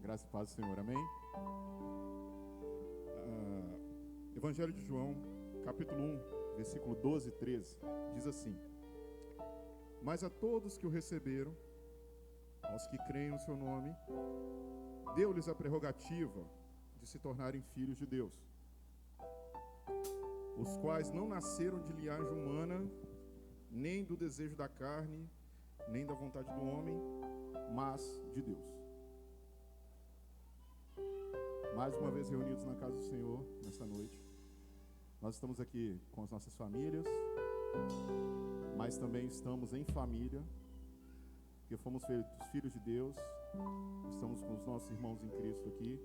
Graça e paz do Senhor, amém? Evangelho de João, capítulo 1, versículo 12 e 13, diz assim: Mas a todos que o receberam, aos que creem no seu nome, deu-lhes a prerrogativa de se tornarem filhos de Deus, os quais não nasceram de linhagem humana, nem do desejo da carne, nem da vontade do homem, mas de Deus. Mais uma vez reunidos na casa do Senhor, nesta noite. Nós estamos aqui com as nossas famílias, mas também estamos em família, porque fomos feitos filhos de Deus. Estamos com os nossos irmãos em Cristo aqui.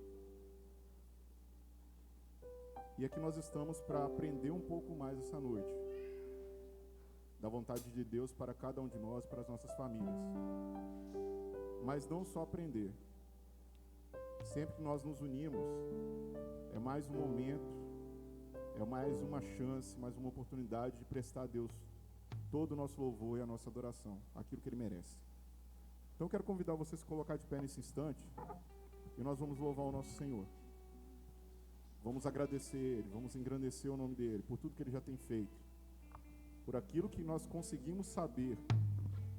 E aqui nós estamos para aprender um pouco mais essa noite da vontade de Deus para cada um de nós, para as nossas famílias. Mas não só aprender. Sempre que nós nos unimos, é mais um momento, é mais uma chance, mais uma oportunidade de prestar a Deus todo o nosso louvor e a nossa adoração, aquilo que Ele merece. Então eu quero convidar vocês a se colocar de pé nesse instante e nós vamos louvar o nosso Senhor. Vamos agradecer Ele, vamos engrandecer o nome dEle, por tudo que Ele já tem feito, por aquilo que nós conseguimos saber,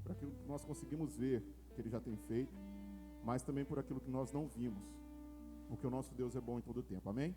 por aquilo que nós conseguimos ver que Ele já tem feito, mas também por aquilo que nós não vimos, porque o nosso Deus é bom em todo o tempo, amém?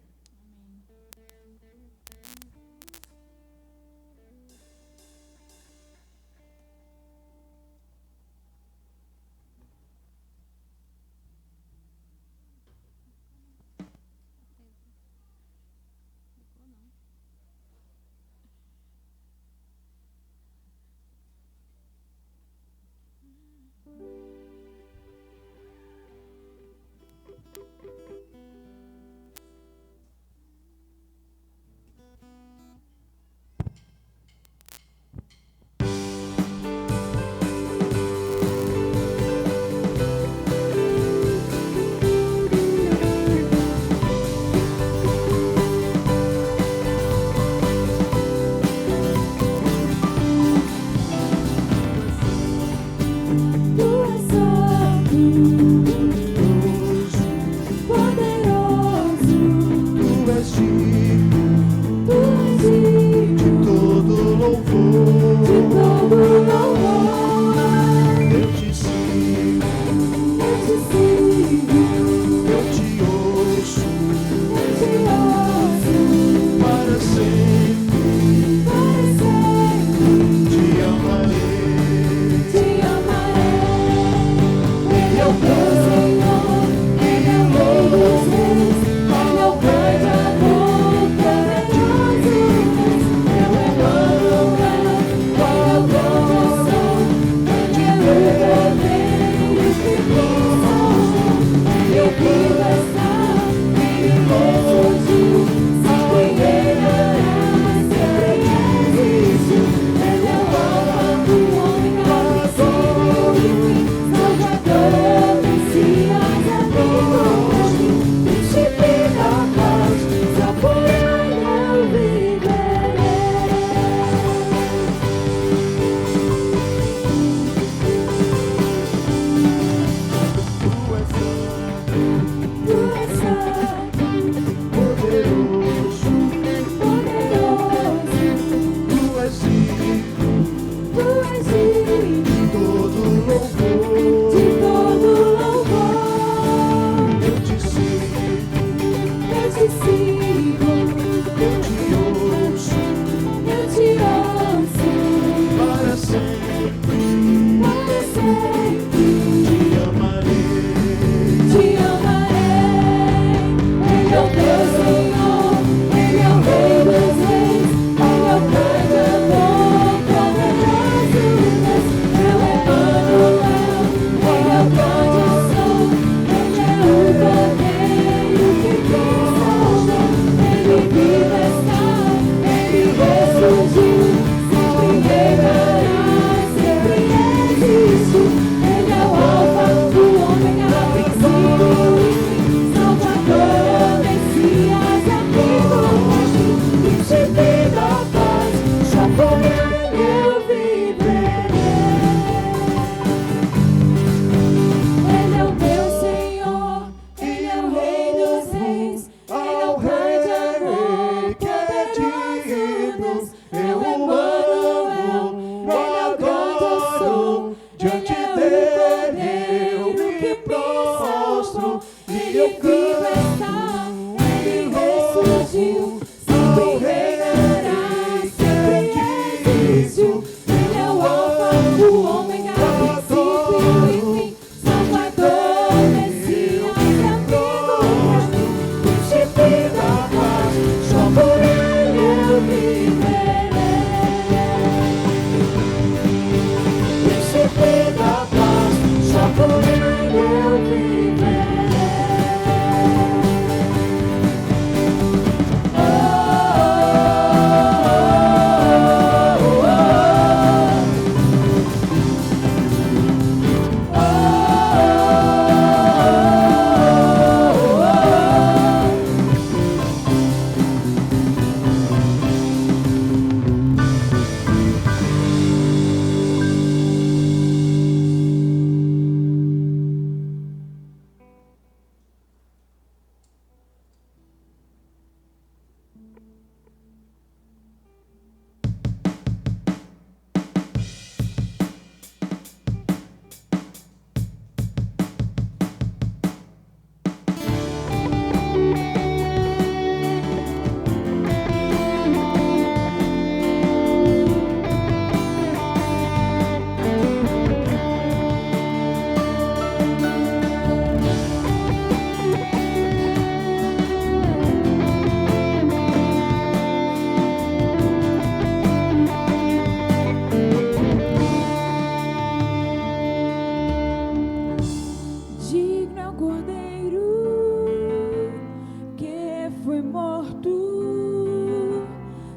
foi morto,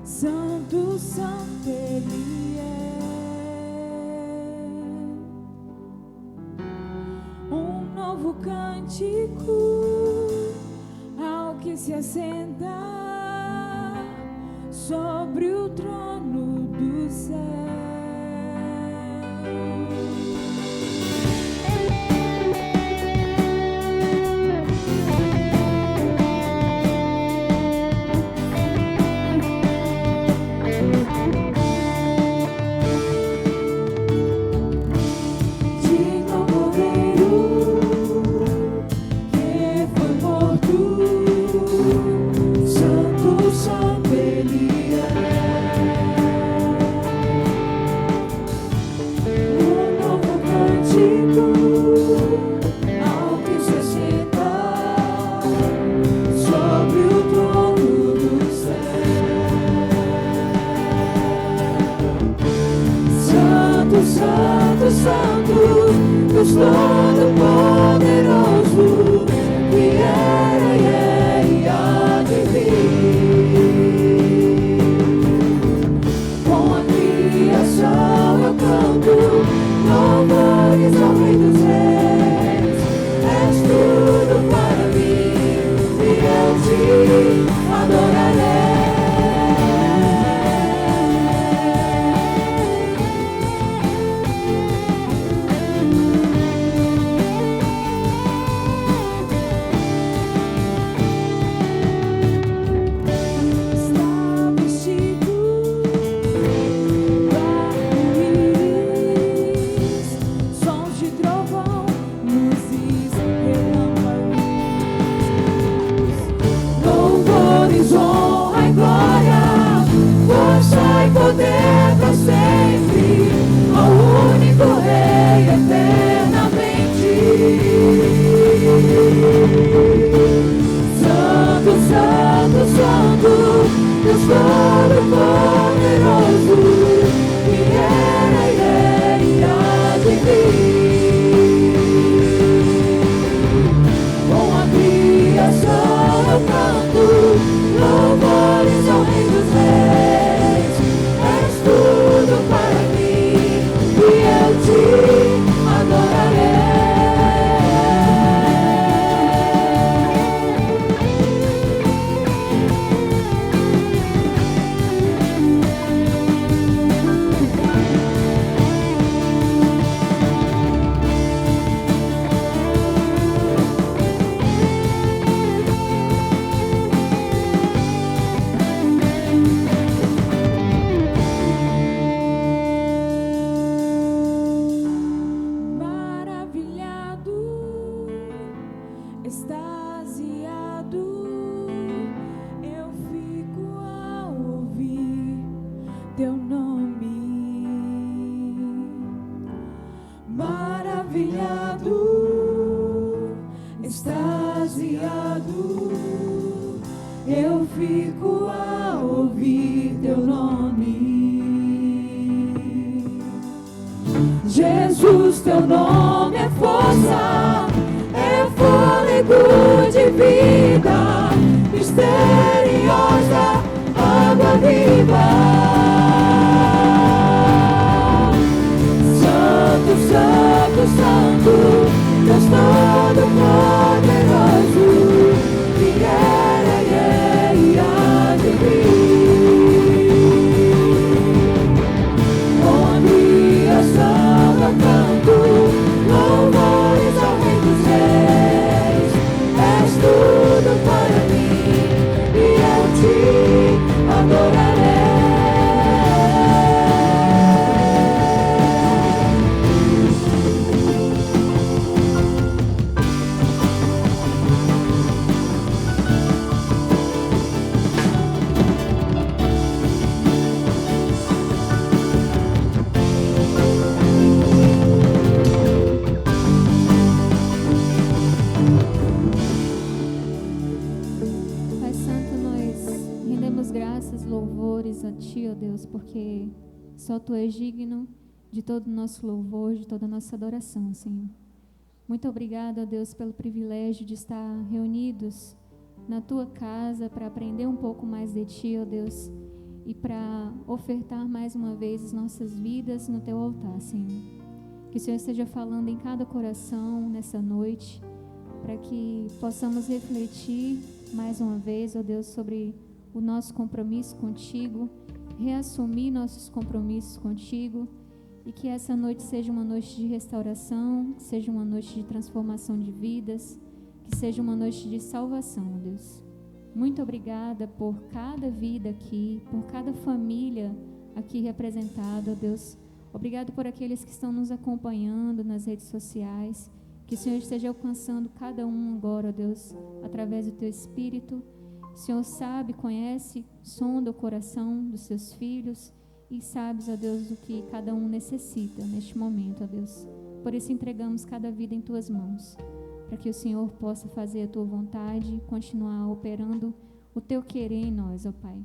santo, santo Ele é. Um novo cântico ao que se assenta sobre o trono do céu. Todo-Poderoso, que era e é e há de vir. Com a criação eu canto louvores ao Rei dos Reis. És tudo para mim e eu te adorarei. Poder para sempre, ao único Rei eternamente. Santo, Santo, Santo, Deus Todo-Poderoso, que era e é e há de vir. Com a criação eu canto louvores ao Rei dos Reis. Tudo para mim e eu te adorarei. Eu fico a ouvir teu nome. Jesus, teu nome é força, é fôlego de vida, misteriosa água viva. Santo, Santo, Santo, Deus Todo-Poderoso, que era e é e há de vir. Com a criação eu canto louvores ao Rei dos Reis. És tudo para mim e eu te adorarei. Louvores a Ti, ó Deus, porque só Tu és digno de todo o nosso louvor, de toda a nossa adoração, Senhor. Muito obrigada, ó Deus, pelo privilégio de estar reunidos na tua casa para aprender um pouco mais de ti, ó Deus, e para ofertar mais uma vez as nossas vidas no teu altar, Senhor. Que o Senhor esteja falando em cada coração nessa noite, para que possamos refletir mais uma vez, ó Deus, sobre o nosso compromisso contigo, reassumir nossos compromissos contigo, e que essa noite seja uma noite de restauração, que seja uma noite de transformação de vidas, que seja uma noite de salvação, ó Deus. Muito obrigada por cada vida aqui, por cada família aqui representada, ó Deus. Obrigado por aqueles que estão nos acompanhando nas redes sociais. Que o Senhor esteja alcançando cada um agora, ó Deus, através do Teu Espírito. O Senhor sabe, conhece, sonda o coração dos Seus filhos e sabes, ó Deus, o que cada um necessita neste momento, ó Deus. Por isso entregamos cada vida em Tuas mãos, para que o Senhor possa fazer a Tua vontade, continuar operando o Teu querer em nós, ó Pai.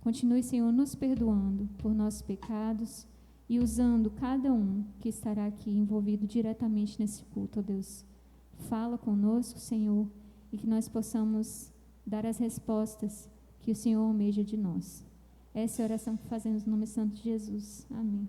Continue, Senhor, nos perdoando por nossos pecados e usando cada um que estará aqui envolvido diretamente nesse culto, ó Deus. Fala conosco, Senhor, e que nós possamos dar as respostas que o Senhor almeja de nós. Essa é a oração que fazemos no nome santo de Jesus. Amém.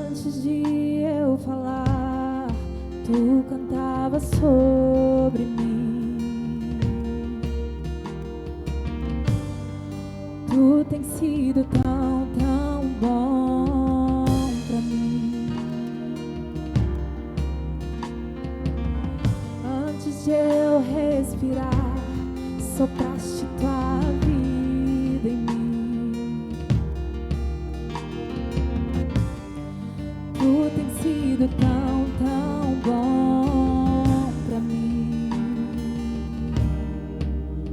Antes de eu falar, tu cantava sobre mim. Tu tens sido tão, tão bom pra mim. Antes de eu respirar, sopraste tua vida em mim. Tu tens sido tão, tão bom pra mim.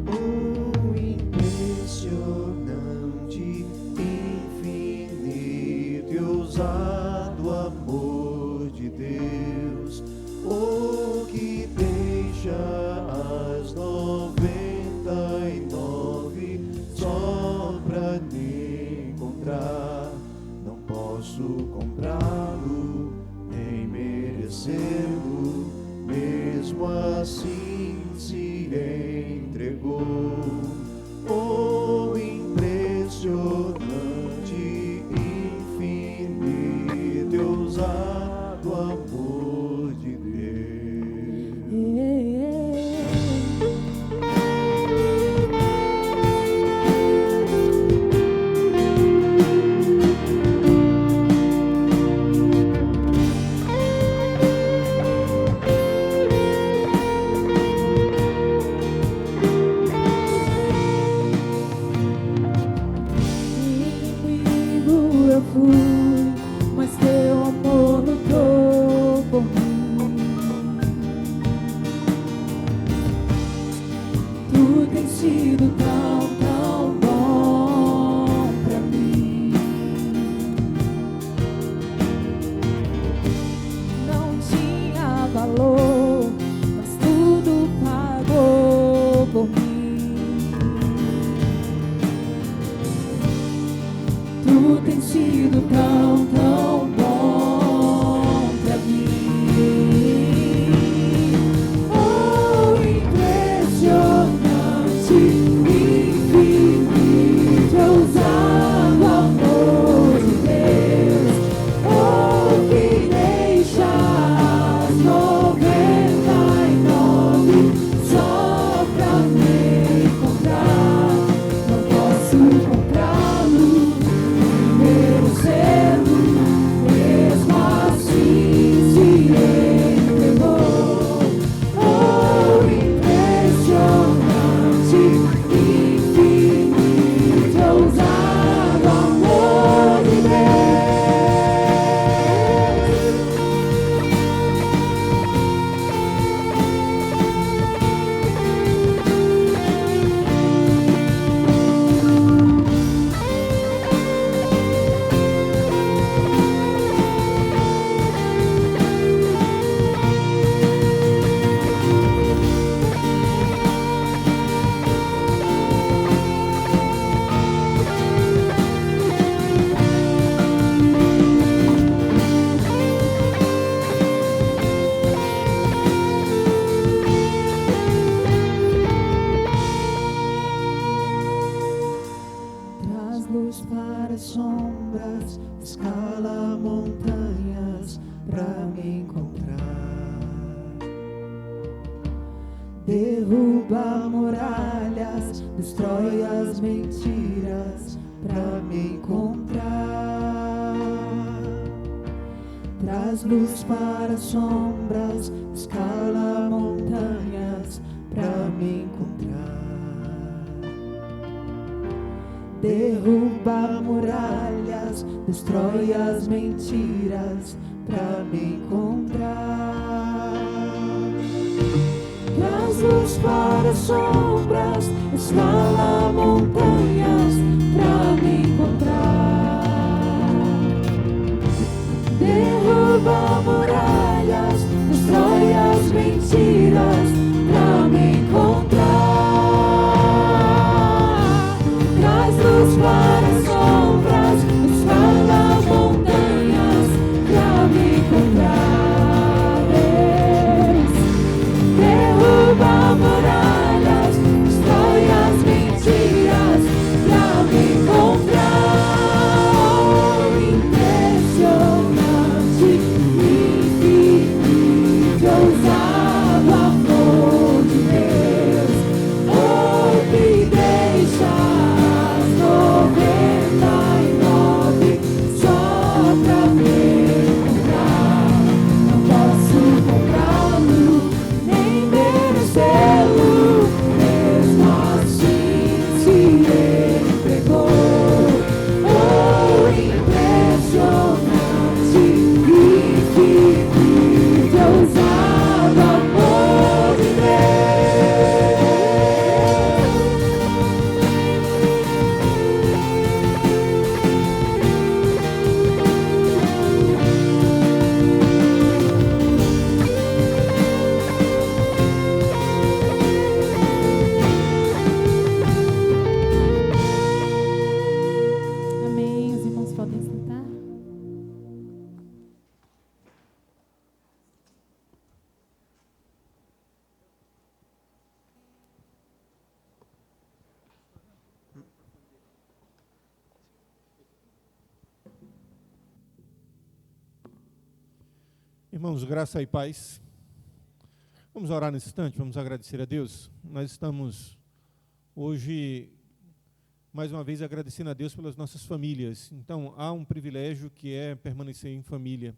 O impressionante, infinito e ousado amor de Deus, o que deixa as 99 só pra te encontrar. Não posso comprá-lo, nem merecê-lo, mesmo assim se entregou. O impressionante, infinito e ousado amor de Deus. Inimigo eu fui, mas teu amor lutou por mim. Tu tens sido tão, tão bom pra mim. Não tinha valor, mas tudo pagou por mim. Tu tens sido tão, tão bom pra mim. Oh, impressionante, Derruba muralhas, destrói as mentiras pra me encontrar. Traz luz para as sombras, escala montanhas pra me encontrar. Derruba muralhas, destrói as mentiras pra me encontrar. Traz luz para as sombras, escala montanhas pra me encontrar. Derruba muralhas, destrói as mentiras pra me encontrar. Traz luz para as sombras, escala montanhas pra me encontrar. Derruba muralhas, destrói as mentiras pra me encontrar. Impressionante, infinito, ousado amor de Deus. Oh, me deixa as 99 só pra me encontrar. Não posso comprá-lo, nem merecê-lo, mesmo assim se entregou. Oh, impressionante, infinito, ousado amor de Amém. Os irmãos podem sentar. Irmãos, graça e paz. Vamos orar nesse instante, vamos agradecer a Deus. Nós estamos hoje, mais uma vez, agradecendo a Deus pelas nossas famílias. Então, há um privilégio que é permanecer em família.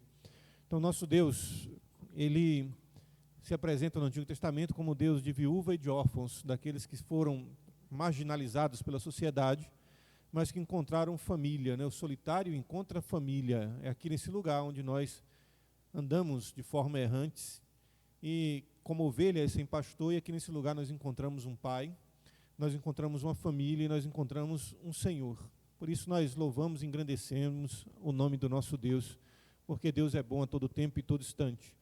Então, nosso Deus, Ele se apresenta no Antigo Testamento como Deus de viúva e de órfãos, daqueles que foram marginalizados pela sociedade, mas que encontraram família, né? O solitário encontra família. É aqui nesse lugar onde nós andamos de forma errantes e como ovelhas sem pastor, e aqui nesse lugar nós encontramos um pai, nós encontramos uma família e nós encontramos um Senhor. Por isso nós louvamos e engrandecemos o nome do nosso Deus, porque Deus é bom a todo tempo e todo instante.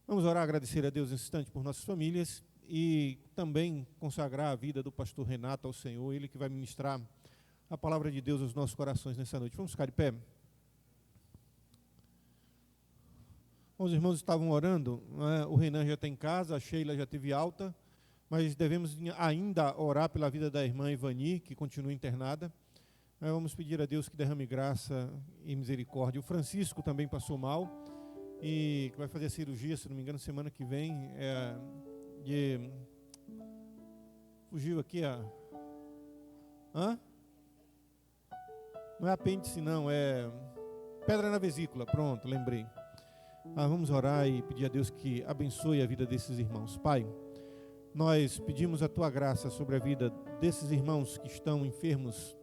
Vamos orar, agradecer a Deus nesse instante por nossas famílias e também consagrar a vida do pastor Renato ao Senhor, ele que vai ministrar a palavra de Deus aos nossos corações nessa noite. Vamos ficar de pé. Os irmãos estavam orando, né? O Renan já está em casa, a Sheila já teve alta, mas devemos ainda orar pela vida da irmã Ivani, que continua internada. Vamos pedir a Deus que derrame graça e misericórdia. O Francisco também passou mal e vai fazer a cirurgia, se não me engano, semana que vem. Fugiu aqui a... Hã? Não é apêndice, não, é pedra na vesícula. Pronto, lembrei. Vamos orar e pedir a Deus que abençoe a vida desses irmãos. Pai, nós pedimos a Tua graça sobre a vida desses irmãos que estão enfermos.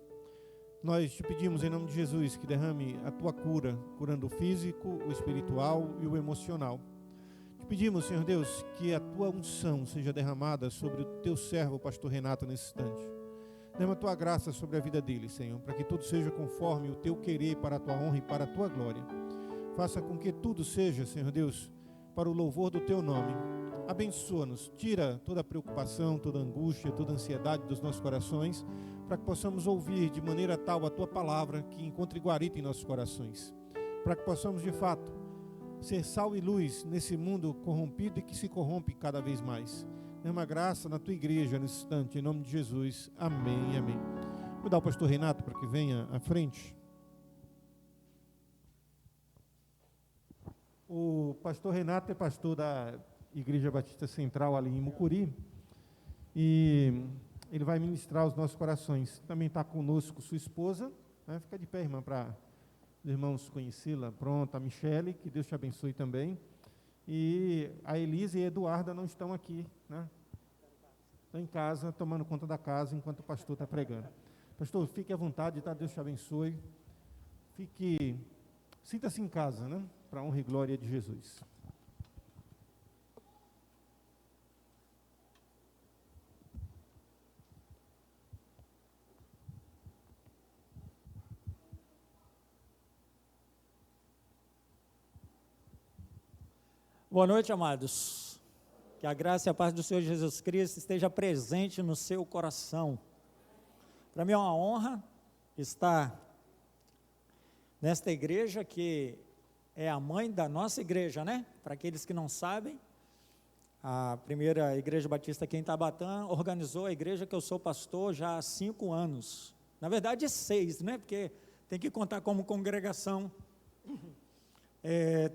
Nós te pedimos em nome de Jesus que derrame a Tua cura, curando o físico, o espiritual e o emocional. Te pedimos, Senhor Deus, que a Tua unção seja derramada sobre o Teu servo, o pastor Renato, nesse instante. Derrama a Tua graça sobre a vida dele, Senhor, para que tudo seja conforme o Teu querer, para a Tua honra e para a Tua glória. Faça com que tudo seja, Senhor Deus, para o louvor do Teu nome. Abençoa-nos, tira toda a preocupação, toda a angústia, toda a ansiedade dos nossos corações, para que possamos ouvir de maneira tal a Tua palavra que encontre guarita em nossos corações. Para que possamos, de fato, ser sal e luz nesse mundo corrompido e que se corrompe cada vez mais. Derrama graça na Tua igreja nesse instante, em nome de Jesus. Amém e amém. Vou dar ao pastor Renato para que venha à frente. O pastor Renato é pastor Igreja Batista Central ali em Mucuri, e ele vai ministrar aos nossos corações. Também está conosco sua esposa, né? Fica de pé, irmã, para os irmãos conhecê-la. Pronto, a Michele, que Deus te abençoe também. E a Elisa e a Eduarda não estão aqui, né? Estão em casa, tomando conta da casa, enquanto o pastor está pregando. Pastor, fique à vontade, tá? Deus te abençoe. Sinta-se em casa, né? Para a honra e glória de Jesus. Boa noite, amados. Que a graça e a paz do Senhor Jesus Cristo esteja presente no seu coração. Para mim é uma honra estar nesta igreja que é a mãe da nossa igreja, né? Para aqueles que não sabem, a primeira Igreja Batista aqui em Tabatã organizou a igreja que eu sou pastor já há 5 anos. Na verdade 6, né? Porque tem que contar como congregação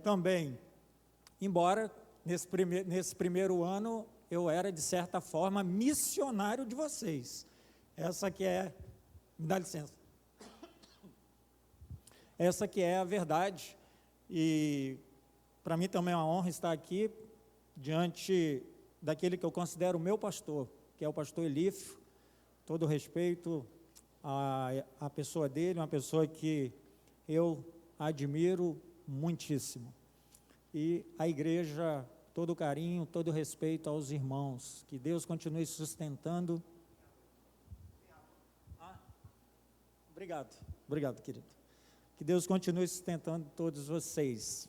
também. Embora, nesse primeiro ano, eu era, de certa forma, missionário de vocês. Essa que é, me dá licença, essa que é a verdade, e para mim também é uma honra estar aqui, diante daquele que eu considero o meu pastor, que é o pastor Elífio. Todo respeito à pessoa dele, uma pessoa que eu admiro muitíssimo. E a igreja, todo carinho, todo respeito aos irmãos, que Deus continue sustentando. Obrigado, querido. Que Deus continue sustentando todos vocês.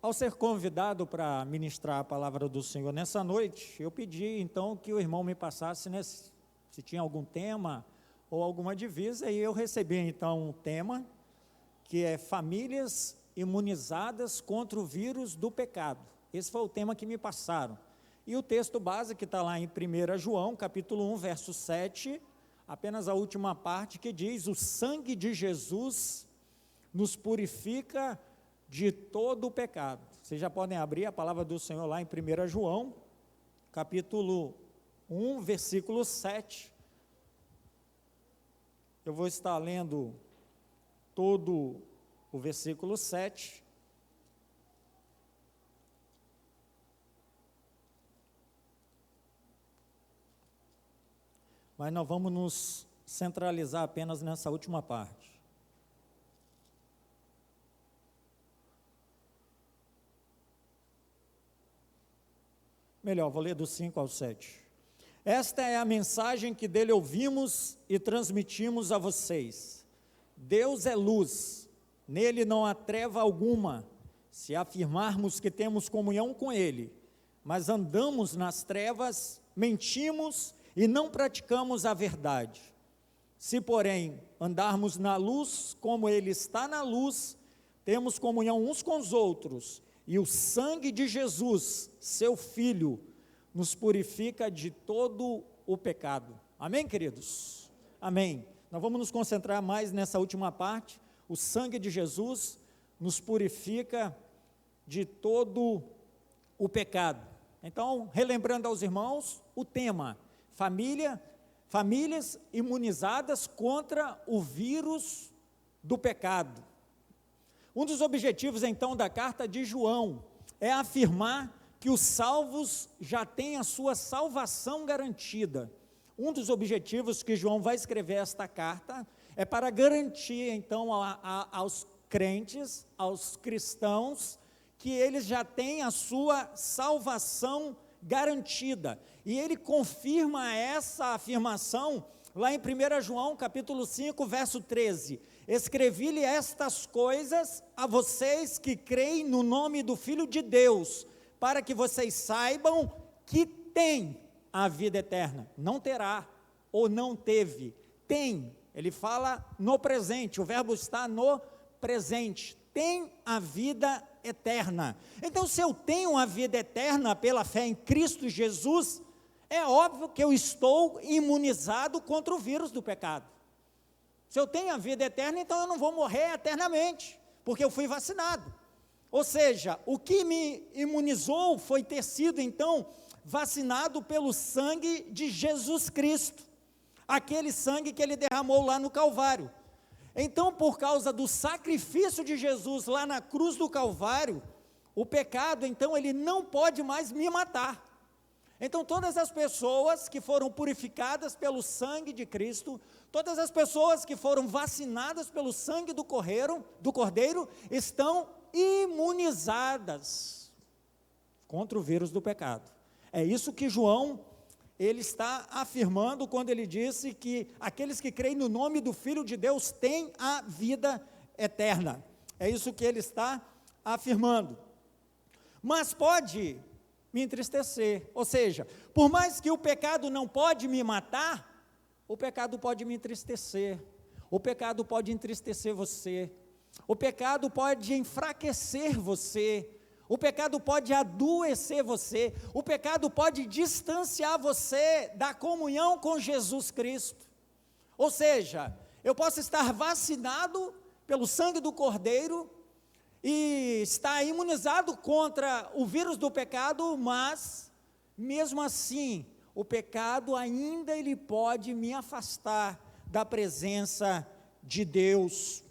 Ao ser convidado para ministrar a palavra do Senhor nessa noite, eu pedi então que o irmão me passasse se tinha algum tema ou alguma divisa, e eu recebi então um tema que é famílias imunizadas contra o vírus do pecado. Esse foi o tema que me passaram. E o texto base que está lá em 1 João, capítulo 1, verso 7, apenas a última parte, que diz: o sangue de Jesus nos purifica de todo o pecado. Vocês já podem abrir a palavra do Senhor lá em 1 João, capítulo 1, versículo 7. Eu vou estar lendo todo o versículo 7, mas nós vamos nos centralizar apenas nessa última parte. Melhor, vou ler do 5 ao 7. Esta é a mensagem que dele ouvimos e transmitimos a vocês. Deus é luz, nele não há treva alguma. Se afirmarmos que temos comunhão com ele, mas andamos nas trevas, mentimos e não praticamos a verdade. Se, porém, andarmos na luz, como ele está na luz, temos comunhão uns com os outros, e o sangue de Jesus, seu Filho, nos purifica de todo o pecado. Amém, queridos? Amém. Nós vamos nos concentrar mais nessa última parte. O sangue de Jesus nos purifica de todo o pecado. Então, relembrando aos irmãos, o tema: famílias imunizadas contra o vírus do pecado. Um dos objetivos, então, da carta de João é afirmar que os salvos já têm a sua salvação garantida. Um dos objetivos que João vai escrever esta carta é para garantir, então, aos crentes, aos cristãos, que eles já têm a sua salvação garantida. E ele confirma essa afirmação lá em 1 João, capítulo 5, verso 13. Escrevi-lhe estas coisas a vocês que creem no nome do Filho de Deus, para que vocês saibam que têm a vida eterna. Não terá, ou não teve, tem. Ele fala no presente, o verbo está no presente, tem a vida eterna. Então, se eu tenho a vida eterna pela fé em Cristo Jesus, é óbvio que eu estou imunizado contra o vírus do pecado. Se eu tenho a vida eterna, então eu não vou morrer eternamente, porque eu fui vacinado. Ou seja, o que me imunizou foi ter sido, então, vacinado pelo sangue de Jesus Cristo, aquele sangue que ele derramou lá no Calvário. Então, por causa do sacrifício de Jesus lá na cruz do Calvário, o pecado, então, ele não pode mais me matar. Então, todas as pessoas que foram purificadas pelo sangue de Cristo, todas as pessoas que foram vacinadas pelo sangue do Cordeiro, estão imunizadas contra o vírus do pecado. É isso que João, ele está afirmando quando ele disse que aqueles que creem no nome do Filho de Deus têm a vida eterna. É isso que ele está afirmando. Mas pode me entristecer, ou seja, por mais que o pecado não pode me matar, o pecado pode me entristecer, o pecado pode entristecer você, o pecado pode enfraquecer você, o pecado pode adoecer você, o pecado pode distanciar você da comunhão com Jesus Cristo. Ou seja, eu posso estar vacinado pelo sangue do Cordeiro e estar imunizado contra o vírus do pecado, mas, mesmo assim, o pecado ainda ele pode me afastar da presença de Deus.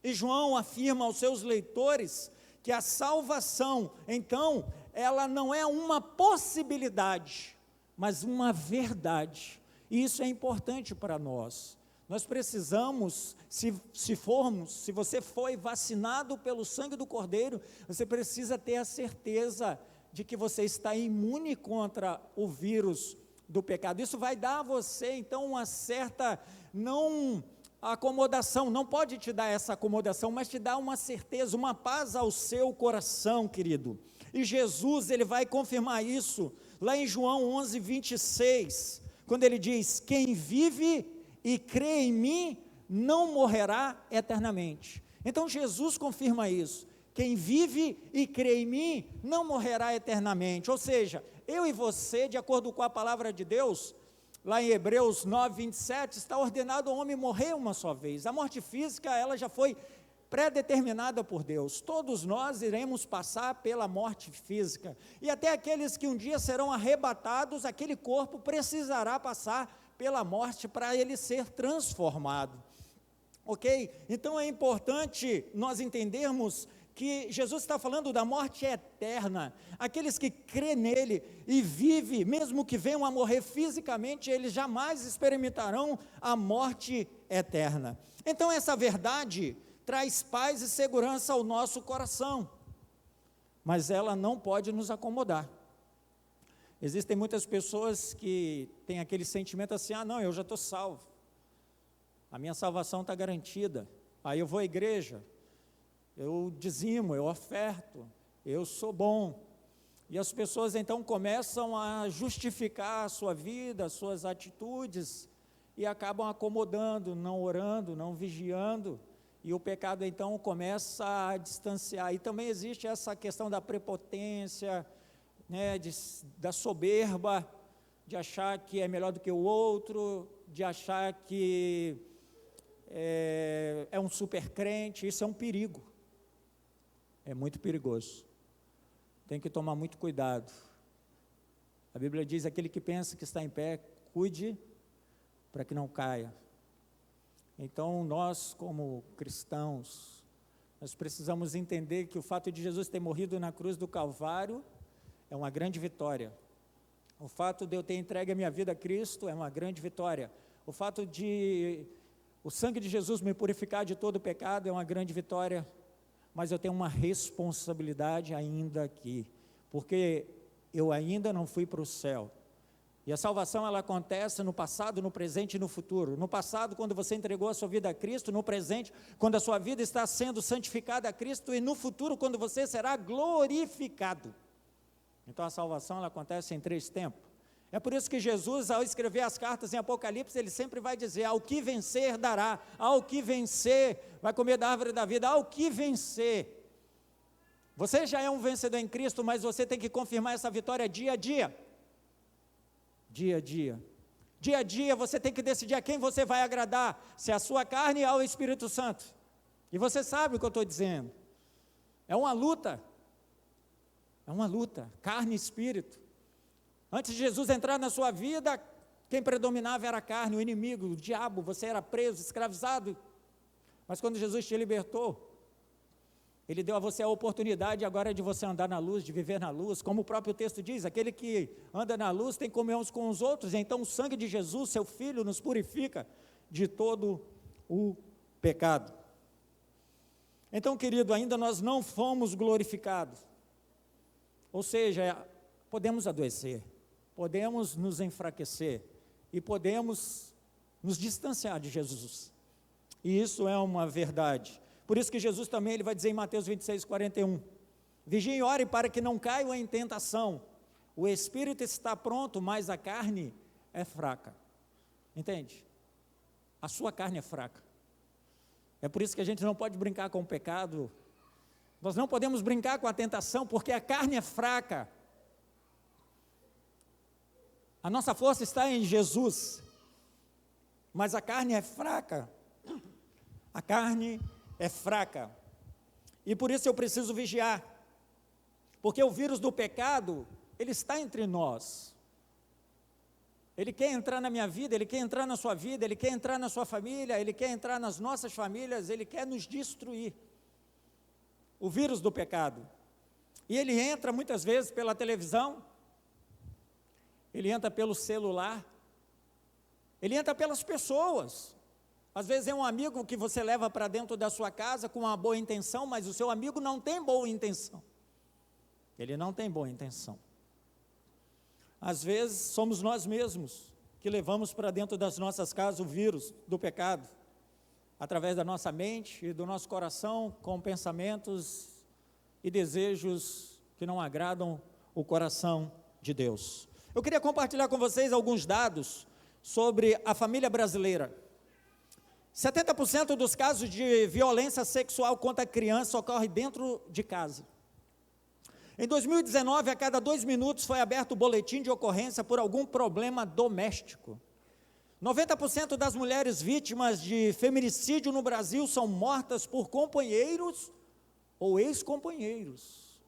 E João afirma aos seus leitores que a salvação, então, ela não é uma possibilidade, mas uma verdade. E isso é importante para nós. Nós precisamos, se você foi vacinado pelo sangue do Cordeiro, você precisa ter a certeza de que você está imune contra o vírus do pecado. Isso vai dar a você, então, uma certa, não acomodação, não pode te dar essa acomodação, mas te dá uma certeza, uma paz ao seu coração, querido. E Jesus, ele vai confirmar isso, lá em João 11, 26, quando ele diz, quem vive e crê em mim, não morrerá eternamente. Então Jesus confirma isso, quem vive e crê em mim, não morrerá eternamente. Ou seja, eu e você, de acordo com a palavra de Deus, lá em Hebreus 9, 27, está ordenado ao homem morrer uma só vez. A morte física, ela já foi predeterminada por Deus. Todos nós iremos passar pela morte física. E até aqueles que um dia serão arrebatados, aquele corpo precisará passar pela morte para ele ser transformado. Ok? Então é importante nós entendermos que Jesus está falando da morte eterna. Aqueles que crêem nele e vivem, mesmo que venham a morrer fisicamente, eles jamais experimentarão a morte eterna. Então essa verdade traz paz e segurança ao nosso coração, mas ela não pode nos acomodar. Existem muitas pessoas que têm aquele sentimento assim, não, eu já estou salvo, a minha salvação está garantida, aí eu vou à igreja, eu dizimo, eu oferto, eu sou bom, e as pessoas então começam a justificar a sua vida, as suas atitudes, e acabam acomodando, não orando, não vigiando, e o pecado então começa a distanciar. E também existe essa questão da prepotência, né, da soberba, de achar que é melhor do que o outro, de achar que é um super crente. Isso é um perigo, é muito perigoso, tem que tomar muito cuidado. A Bíblia diz, aquele que pensa que está em pé, cuide para que não caia. Então nós como cristãos, nós precisamos entender que o fato de Jesus ter morrido na cruz do Calvário é uma grande vitória. O fato de eu ter entregue a minha vida a Cristo é uma grande vitória. O fato de o sangue de Jesus me purificar de todo o pecado é uma grande vitória. Mas eu tenho uma responsabilidade ainda aqui, porque eu ainda não fui para o céu. E a salvação, ela acontece no passado, no presente e no futuro. No passado, quando você entregou a sua vida a Cristo, no presente, quando a sua vida está sendo santificada a Cristo, e no futuro, quando você será glorificado. Então a salvação, ela acontece em 3 tempos. É por isso que Jesus, ao escrever as cartas em Apocalipse, ele sempre vai dizer, ao que vencer dará, ao que vencer vai comer da árvore da vida, ao que vencer. Você já é um vencedor em Cristo, mas você tem que confirmar essa vitória dia a dia. Dia a dia. Dia a dia você tem que decidir a quem você vai agradar, se é a sua carne ou ao Espírito Santo. E você sabe o que eu estou dizendo. É uma luta. É uma luta, carne e espírito. Antes de Jesus entrar na sua vida, quem predominava era a carne, o inimigo, o diabo. Você era preso, escravizado. Mas quando Jesus te libertou, Ele deu a você a oportunidade agora de você andar na luz, de viver na luz. Como o próprio texto diz, aquele que anda na luz tem comunhão uns com os outros. Então o sangue de Jesus, seu Filho, nos purifica de todo o pecado. Então, querido, ainda nós não fomos glorificados. Ou seja, podemos adoecer, podemos nos enfraquecer e podemos nos distanciar de Jesus. E isso é uma verdade. Por isso que Jesus também ele vai dizer em Mateus 26, 41, vigiem e orem para que não caiam em tentação. O espírito está pronto, mas a carne é fraca. Entende? A sua carne é fraca. É por isso que a gente não pode brincar com o pecado. Nós não podemos brincar com a tentação, porque a carne é fraca. A nossa força está em Jesus, mas a carne é fraca. A carne é fraca. E por isso eu preciso vigiar, porque o vírus do pecado, ele está entre nós. Ele quer entrar na minha vida, ele quer entrar na sua vida, ele quer entrar na sua família, ele quer entrar nas nossas famílias, ele quer nos destruir. O vírus do pecado. E ele entra muitas vezes pela televisão, ele entra pelo celular, ele entra pelas pessoas. Às vezes é um amigo que você leva para dentro da sua casa com uma boa intenção, mas o seu amigo não tem boa intenção. Ele não tem boa intenção. Às vezes somos nós mesmos que levamos para dentro das nossas casas o vírus do pecado, através da nossa mente e do nosso coração, com pensamentos e desejos que não agradam o coração de Deus. Eu queria compartilhar com vocês alguns dados sobre a família brasileira. 70% dos casos de violência sexual contra a criança ocorre dentro de casa. Em 2019, a cada 2 minutos foi aberto o boletim de ocorrência por algum problema doméstico. 90% das mulheres vítimas de feminicídio no Brasil são mortas por companheiros ou ex-companheiros.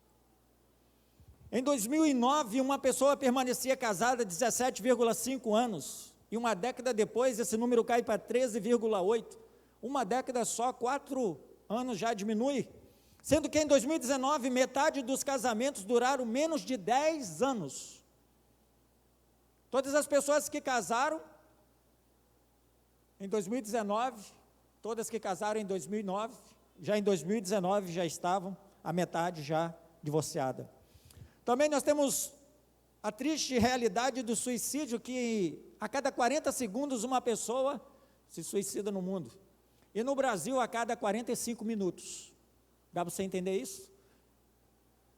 Em 2009, uma pessoa permanecia casada 17,5 anos, e uma década depois esse número cai para 13,8. Uma década só, 4 anos já diminui, sendo que em 2019, metade dos casamentos duraram menos de 10 anos. Todas as pessoas que casaram em 2019, todas que casaram em 2009, já em 2019 já estavam, a metade já divorciada. Também nós temos a triste realidade do suicídio, que a cada 40 segundos uma pessoa se suicida no mundo. E no Brasil, a cada 45 minutos. Dá para você entender isso?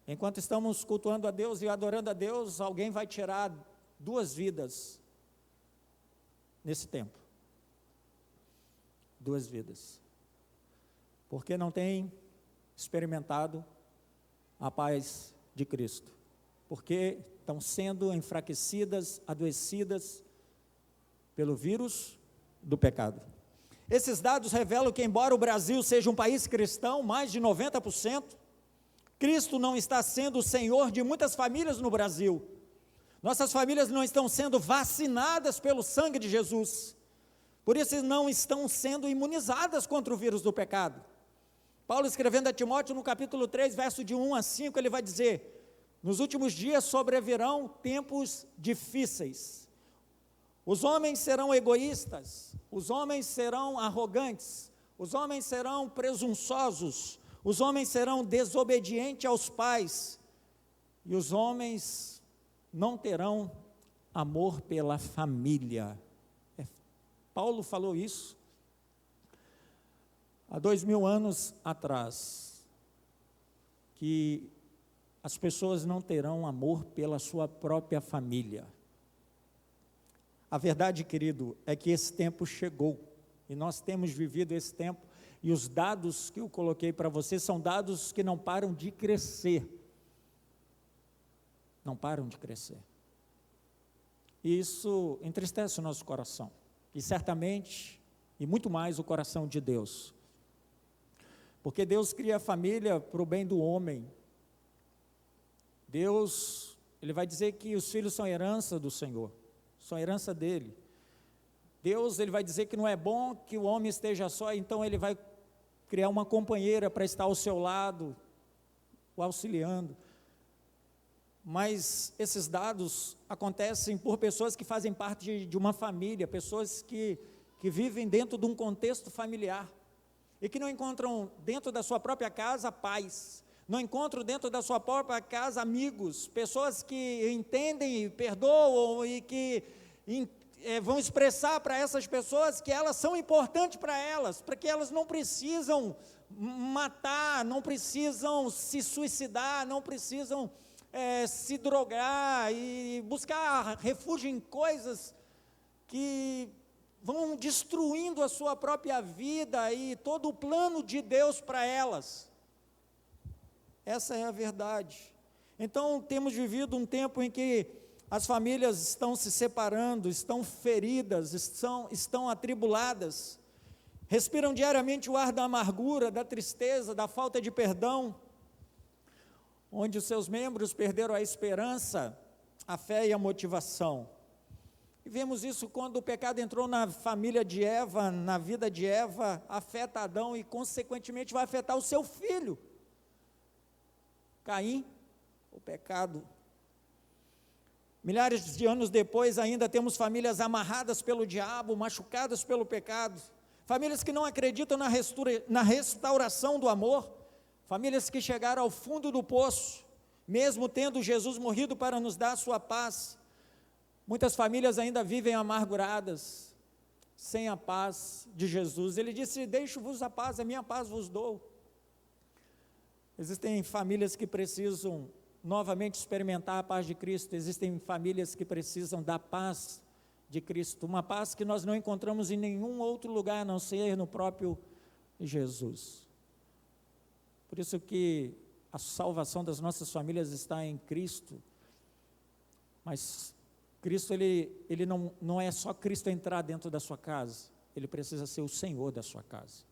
Enquanto estamos cultuando a Deus e adorando a Deus, alguém vai tirar 2 vidas nesse tempo. 2 vidas. Porque não tem experimentado a paz de Cristo. Porque estão sendo enfraquecidas, adoecidas pelo vírus do pecado. Esses dados revelam que, embora o Brasil seja um país cristão, mais de 90%, Cristo não está sendo o Senhor de muitas famílias no Brasil. Nossas famílias não estão sendo vacinadas pelo sangue de Jesus. Por isso não estão sendo imunizadas contra o vírus do pecado. Paulo, escrevendo a Timóteo, no capítulo 3, verso de 1 a 5, ele vai dizer: nos últimos dias sobrevirão tempos difíceis. Os homens serão egoístas, os homens serão arrogantes, os homens serão presunçosos, os homens serão desobedientes aos pais, e os homens não terão amor pela família. Paulo falou isso há 2000 anos atrás, que as pessoas não terão amor pela sua própria família. A verdade, querido, é que esse tempo chegou, e nós temos vivido esse tempo, e os dados que eu coloquei para você são dados que não param de crescer. Não param de crescer. E isso entristece o nosso coração, e certamente, e muito mais o coração de Deus. Porque Deus cria a família para o bem do homem. Deus, Ele vai dizer que os filhos são herança do Senhor, são herança dEle. Deus, Ele vai dizer que não é bom que o homem esteja só, então Ele vai criar uma companheira para estar ao seu lado, o auxiliando. Mas esses dados acontecem por pessoas que fazem parte de uma família, pessoas que vivem dentro de um contexto familiar e que não encontram dentro da sua própria casa paz, não encontram dentro da sua própria casa amigos, pessoas que entendem e perdoam e que vão expressar para essas pessoas que elas são importantes para elas, para que elas não precisam matar, não precisam se suicidar, não precisam se drogar e buscar refúgio em coisas que vão destruindo a sua própria vida e todo o plano de Deus para elas. Essa é a verdade. Então, temos vivido um tempo em que as famílias estão se separando, estão feridas, estão atribuladas, respiram diariamente o ar da amargura, da tristeza, da falta de perdão, onde os seus membros perderam a esperança, a fé e a motivação. E vemos isso quando o pecado entrou na família de Eva, na vida de Eva, afeta Adão e, consequentemente, vai afetar o seu filho, Caim, o pecado. Milhares de anos depois, ainda temos famílias amarradas pelo diabo, machucadas pelo pecado, famílias que não acreditam na restauração do amor, famílias que chegaram ao fundo do poço, mesmo tendo Jesus morrido para nos dar a sua paz. Muitas famílias ainda vivem amarguradas, sem a paz de Jesus. Ele disse: deixo-vos a paz, a minha paz vos dou. Existem famílias que precisam novamente experimentar a paz de Cristo, existem famílias que precisam da paz de Cristo, uma paz que nós não encontramos em nenhum outro lugar, a não ser no próprio Jesus. Por isso que a salvação das nossas famílias está em Cristo, mas Cristo, ele não é só Cristo entrar dentro da sua casa, Ele precisa ser o Senhor da sua casa,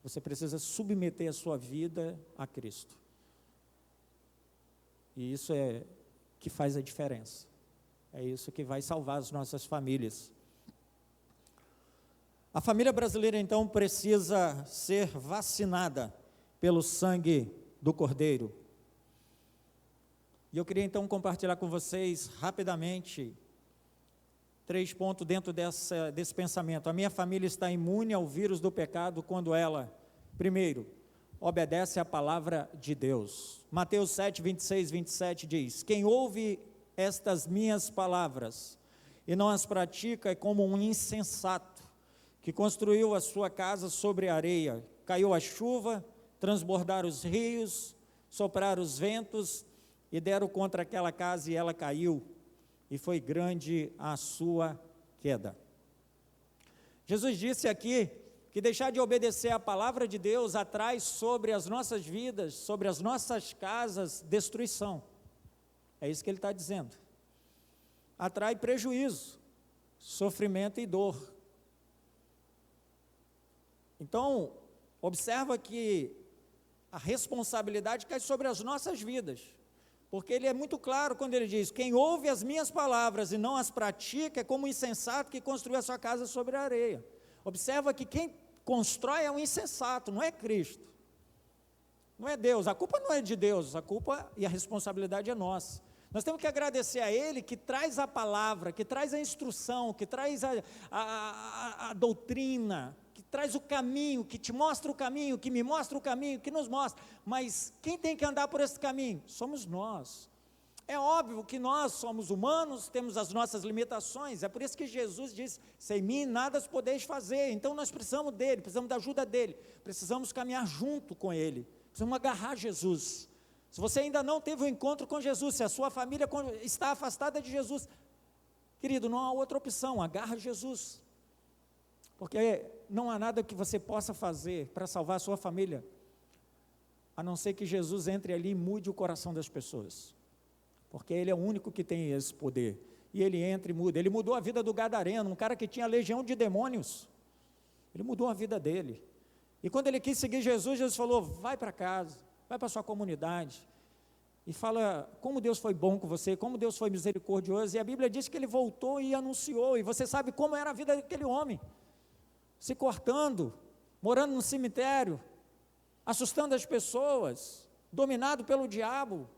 você precisa submeter a sua vida a Cristo, e isso é que faz a diferença, é isso que vai salvar as nossas famílias. A família brasileira, então, precisa ser vacinada pelo sangue do Cordeiro. E eu queria, então, compartilhar com vocês, rapidamente, 3 pontos dentro desse pensamento. A minha família está imune ao vírus do pecado quando ela, primeiro, obedece à palavra de Deus. Mateus 7, 26, 27 diz: quem ouve estas minhas palavras e não as pratica é como um insensato, que construiu a sua casa sobre a areia. Caiu a chuva, transbordaram os rios, sopraram os ventos e deram contra aquela casa e ela caiu, e foi grande a sua queda. Jesus disse aqui que deixar de obedecer à palavra de Deus atrai sobre as nossas vidas, sobre as nossas casas, destruição. É isso que ele está dizendo. Atrai prejuízo, sofrimento e dor. Então, observa que a responsabilidade cai sobre as nossas vidas, porque ele é muito claro quando ele diz: quem ouve as minhas palavras e não as pratica é como um insensato que construiu a sua casa sobre a areia. Observa que quem constrói é um insensato, não é Cristo, não é Deus, a culpa não é de Deus, a culpa e a responsabilidade é nossa. Nós temos que agradecer a Ele que traz a palavra, que traz a instrução, que traz a doutrina, que traz o caminho, que te mostra o caminho, que me mostra o caminho, que nos mostra. Mas quem tem que andar por esse caminho? Somos nós. É óbvio que nós somos humanos, temos as nossas limitações, é por isso que Jesus disse: sem mim nada podeis fazer. Então nós precisamos dEle, precisamos da ajuda dEle, precisamos caminhar junto com Ele, precisamos agarrar Jesus. Se você ainda não teve um encontro com Jesus, se a sua família está afastada de Jesus, querido, não há outra opção, agarra Jesus, porque não há nada que você possa fazer para salvar a sua família, a não ser que Jesus entre ali e mude o coração das pessoas, porque Ele é o único que tem esse poder, e Ele entra e muda. Ele mudou a vida do gadareno, um cara que tinha legião de demônios, Ele mudou a vida dele. E quando ele quis seguir Jesus, Jesus falou: vai para casa, vai para a sua comunidade, e fala como Deus foi bom com você, como Deus foi misericordioso. E a Bíblia diz que ele voltou e anunciou, e você sabe como era a vida daquele homem, se cortando, morando no cemitério, assustando as pessoas, dominado pelo diabo,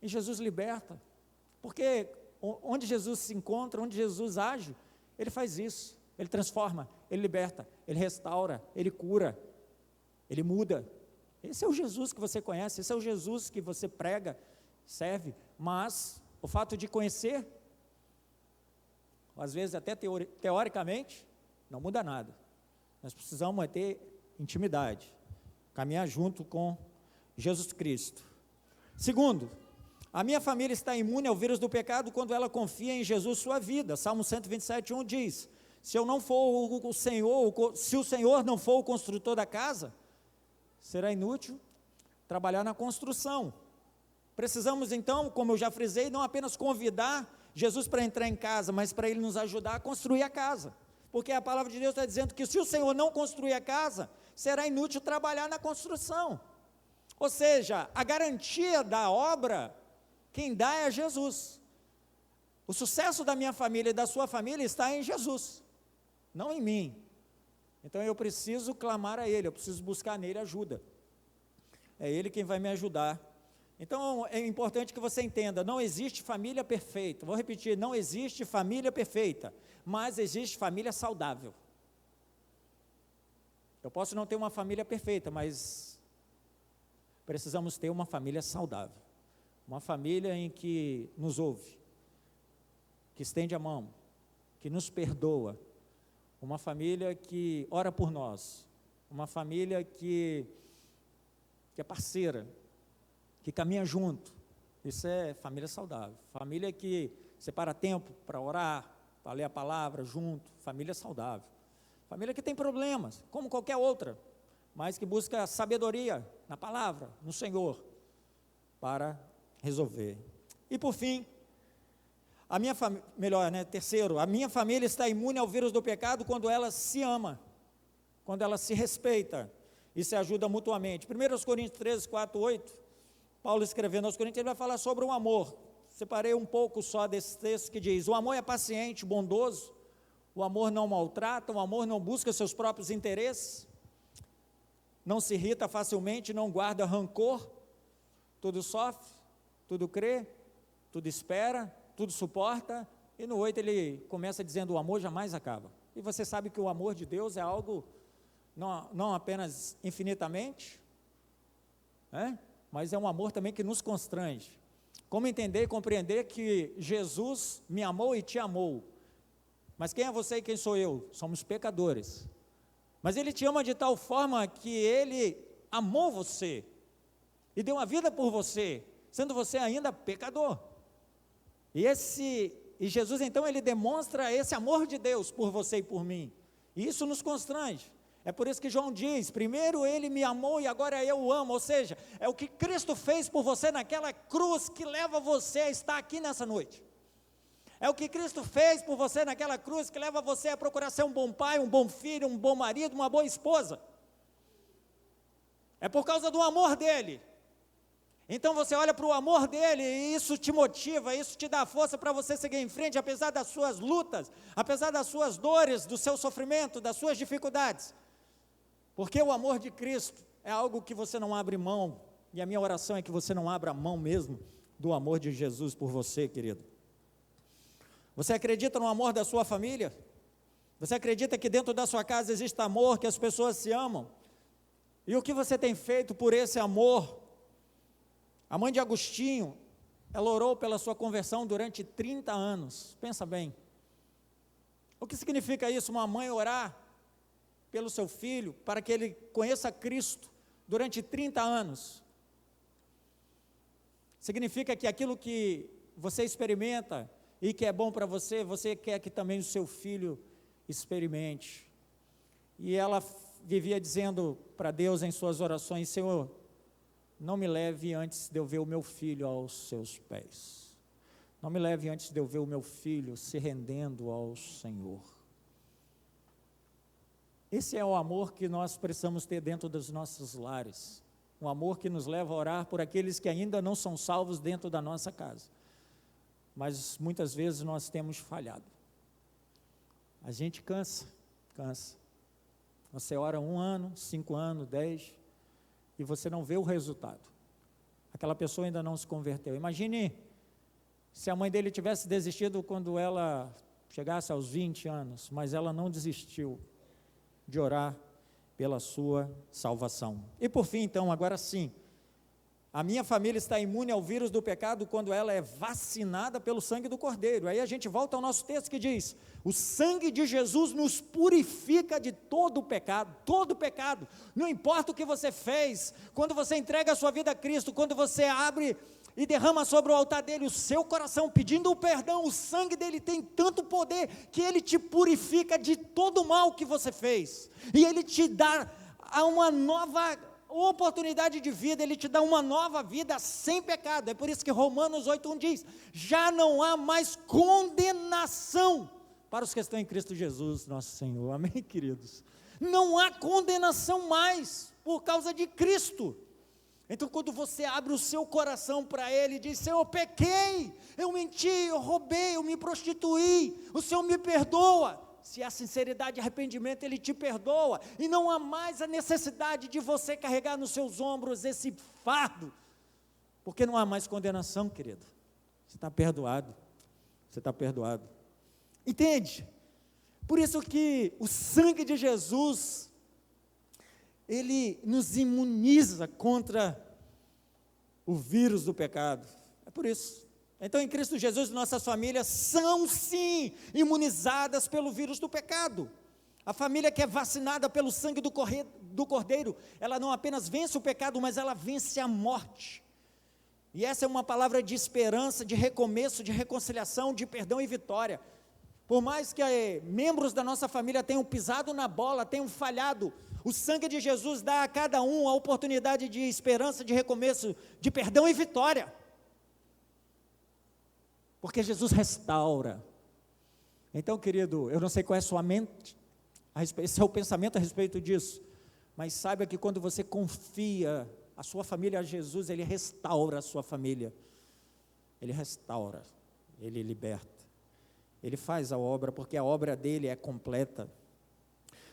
e Jesus liberta, porque onde Jesus se encontra, onde Jesus age, ele faz isso, ele transforma, ele liberta, ele restaura, ele cura, ele muda. Esse é o Jesus que você conhece, esse é o Jesus que você prega, serve. Mas o fato de conhecer, às vezes até teoricamente, não muda nada. Nós precisamos ter intimidade, caminhar junto com Jesus Cristo. Segundo, a minha família está imune ao vírus do pecado quando ela confia em Jesus sua vida. Salmo 127:1 diz: se eu não for o Senhor, se o Senhor não for o construtor da casa, será inútil trabalhar na construção. Precisamos então, como eu já frisei, não apenas convidar Jesus para entrar em casa, mas para Ele nos ajudar a construir a casa, porque a palavra de Deus está dizendo que se o Senhor não construir a casa, será inútil trabalhar na construção. Ou seja, a garantia da obra, quem dá é Jesus. O sucesso da minha família e da sua família está em Jesus, não em mim. Então eu preciso clamar a Ele, eu preciso buscar nele ajuda. É Ele quem vai me ajudar. Então é importante que você entenda, não existe família perfeita. Vou repetir, não existe família perfeita, mas existe família saudável. Eu posso não ter uma família perfeita, mas precisamos ter uma família saudável. Uma família em que nos ouve, que estende a mão, que nos perdoa. Uma família que ora por nós, uma família que é parceira, que caminha junto. Isso é família saudável. Família que separa tempo para orar, para ler a palavra junto. Família saudável. Família que tem problemas, como qualquer outra, mas que busca sabedoria na palavra, no Senhor, para resolver. E por fim, terceiro, a minha família está imune ao vírus do pecado quando ela se ama, quando ela se respeita e se ajuda mutuamente. 1 Coríntios 13, 4, 8, Paulo escrevendo aos Coríntios, ele vai falar sobre o amor. Separei um pouco só desse texto que diz: o amor é paciente, bondoso, o amor não maltrata, o amor não busca seus próprios interesses, não se irrita facilmente, não guarda rancor, tudo sofre, tudo crê, tudo espera, tudo suporta. E no 8 ele começa dizendo: o amor jamais acaba. E você sabe que o amor de Deus é algo não apenas infinitamente, mas é um amor também que nos constrange. Como entender e compreender que Jesus me amou e te amou? Mas quem é você e quem sou eu? Somos pecadores. Mas Ele te ama de tal forma que Ele amou você e deu a vida por você, sendo você ainda pecador. E Jesus então, Ele demonstra esse amor de Deus por você e por mim, e isso nos constrange. É por isso que João diz: primeiro Ele me amou e agora eu o amo. Ou seja, é o que Cristo fez por você naquela cruz que leva você a estar aqui nessa noite. É o que Cristo fez por você naquela cruz que leva você a procurar ser um bom pai, um bom filho, um bom marido, uma boa esposa. É por causa do amor dEle. Então você olha para o amor dEle e isso te motiva, isso te dá força para você seguir em frente, apesar das suas lutas, apesar das suas dores, do seu sofrimento, das suas dificuldades. Porque o amor de Cristo é algo que você não abre mão, e a minha oração é que você não abra mão mesmo do amor de Jesus por você, querido. Você acredita no amor da sua família? Você acredita que dentro da sua casa existe amor, que as pessoas se amam? E o que você tem feito por esse amor? A mãe de Agostinho, ela orou pela sua conversão durante 30 anos. Pensa bem. O que significa isso, uma mãe orar pelo seu filho, para que ele conheça Cristo durante 30 anos? Significa que aquilo que você experimenta e que é bom para você, você quer que também o seu filho experimente. E ela vivia dizendo para Deus em suas orações: Senhor, não me leve antes de eu ver o meu filho aos seus pés. Não me leve antes de eu ver o meu filho se rendendo ao Senhor. Esse é o amor que nós precisamos ter dentro dos nossos lares, um amor que nos leva a orar por aqueles que ainda não são salvos dentro da nossa casa, mas muitas vezes nós temos falhado, a gente cansa, você ora 1 ano, 5 anos, 10, e você não vê o resultado, aquela pessoa ainda não se converteu. Imagine se a mãe dele tivesse desistido quando ela chegasse aos 20 anos, mas ela não desistiu de orar pela sua salvação. E por fim, então, agora sim, a minha família está imune ao vírus do pecado quando ela é vacinada pelo sangue do Cordeiro. Aí a gente volta ao nosso texto que diz: o sangue de Jesus nos purifica de todo pecado, não importa o que você fez, quando você entrega a sua vida a Cristo, quando você abre e derrama sobre o altar dele o seu coração, pedindo o perdão, o sangue dele tem tanto poder, que ele te purifica de todo o mal que você fez, e ele te dá uma nova oportunidade de vida, ele te dá uma nova vida sem pecado. É por isso que Romanos 8:1 diz: já não há mais condenação para os que estão em Cristo Jesus, nosso Senhor. Amém, queridos? Não há condenação mais, por causa de Cristo. Então, quando você abre o seu coração para Ele e diz: Senhor, eu pequei, eu menti, eu roubei, eu me prostituí, o Senhor me perdoa. Se há sinceridade e arrependimento, Ele te perdoa, e não há mais a necessidade de você carregar nos seus ombros esse fardo, porque não há mais condenação, querido. Você está perdoado, entende? Por isso que o sangue de Jesus, ele nos imuniza contra o vírus do pecado. É por isso. Então, em Cristo Jesus, nossas famílias são sim imunizadas pelo vírus do pecado. A família que é vacinada pelo sangue do Cordeiro, ela não apenas vence o pecado, mas ela vence a morte. E essa é uma palavra de esperança, de recomeço, de reconciliação, de perdão e vitória. Por mais que membros da nossa família tenham pisado na bola, tenham falhado, o sangue de Jesus dá a cada um a oportunidade de esperança, de recomeço, de perdão e vitória. Porque Jesus restaura. Então, querido, eu não sei qual é a sua mente, seu pensamento a respeito disso, mas saiba que quando você confia a sua família a Jesus, Ele restaura a sua família. Ele restaura, Ele liberta. Ele faz a obra, porque a obra dele é completa.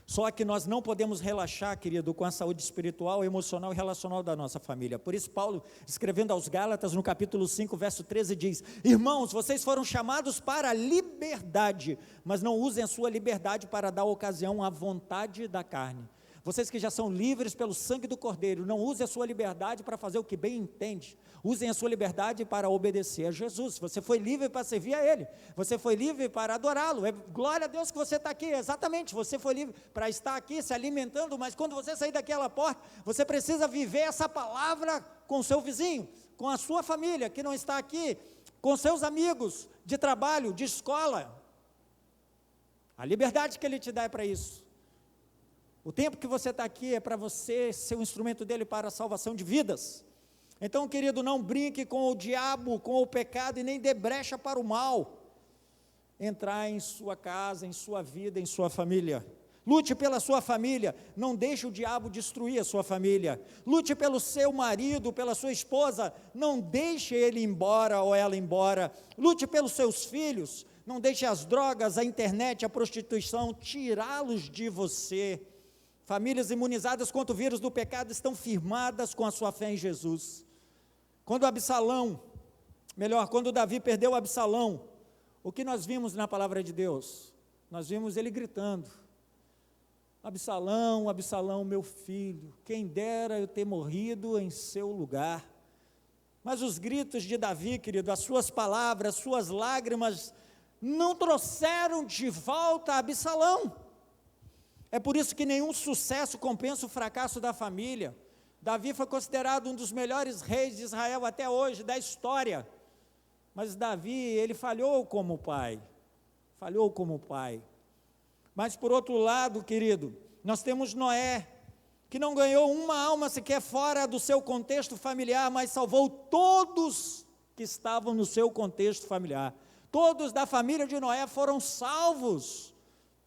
Só que nós não podemos relaxar, querido, com a saúde espiritual, emocional e relacional da nossa família. Por isso Paulo, escrevendo aos Gálatas, no capítulo 5, verso 13, diz: irmãos, vocês foram chamados para a liberdade, mas não usem a sua liberdade para dar ocasião à vontade da carne. Vocês que já são livres pelo sangue do Cordeiro, não usem a sua liberdade para fazer o que bem entende. Usem a sua liberdade para obedecer a Jesus. Você foi livre para servir a Ele. Você foi livre para adorá-lo. Glória a Deus que você está aqui. Exatamente, você foi livre para estar aqui se alimentando, mas quando você sair daquela porta, você precisa viver essa palavra com o seu vizinho, com a sua família que não está aqui, com seus amigos de trabalho, de escola. A liberdade que Ele te dá é para isso. O tempo que você está aqui é para você ser um instrumento dele para a salvação de vidas. Então, querido, não brinque com o diabo, com o pecado, e nem dê brecha para o mal entrar em sua casa, em sua vida, em sua família. Lute pela sua família, não deixe o diabo destruir a sua família. Lute pelo seu marido, pela sua esposa, não deixe ele embora ou ela embora. Lute pelos seus filhos, não deixe as drogas, a internet, a prostituição tirá-los de você. Famílias imunizadas contra o vírus do pecado estão firmadas com a sua fé em Jesus. Quando Davi perdeu Absalão, o que nós vimos na palavra de Deus? Nós vimos ele gritando: Absalão, Absalão, meu filho, quem dera eu ter morrido em seu lugar. Mas os gritos de Davi, querido, as suas palavras, suas lágrimas, não trouxeram de volta Absalão. É por isso que nenhum sucesso compensa o fracasso da família. Davi foi considerado um dos melhores reis de Israel até hoje, da história. Mas Davi, ele falhou como pai. Mas por outro lado, querido, nós temos Noé, que não ganhou uma alma sequer fora do seu contexto familiar, mas salvou todos que estavam no seu contexto familiar. Todos da família de Noé foram salvos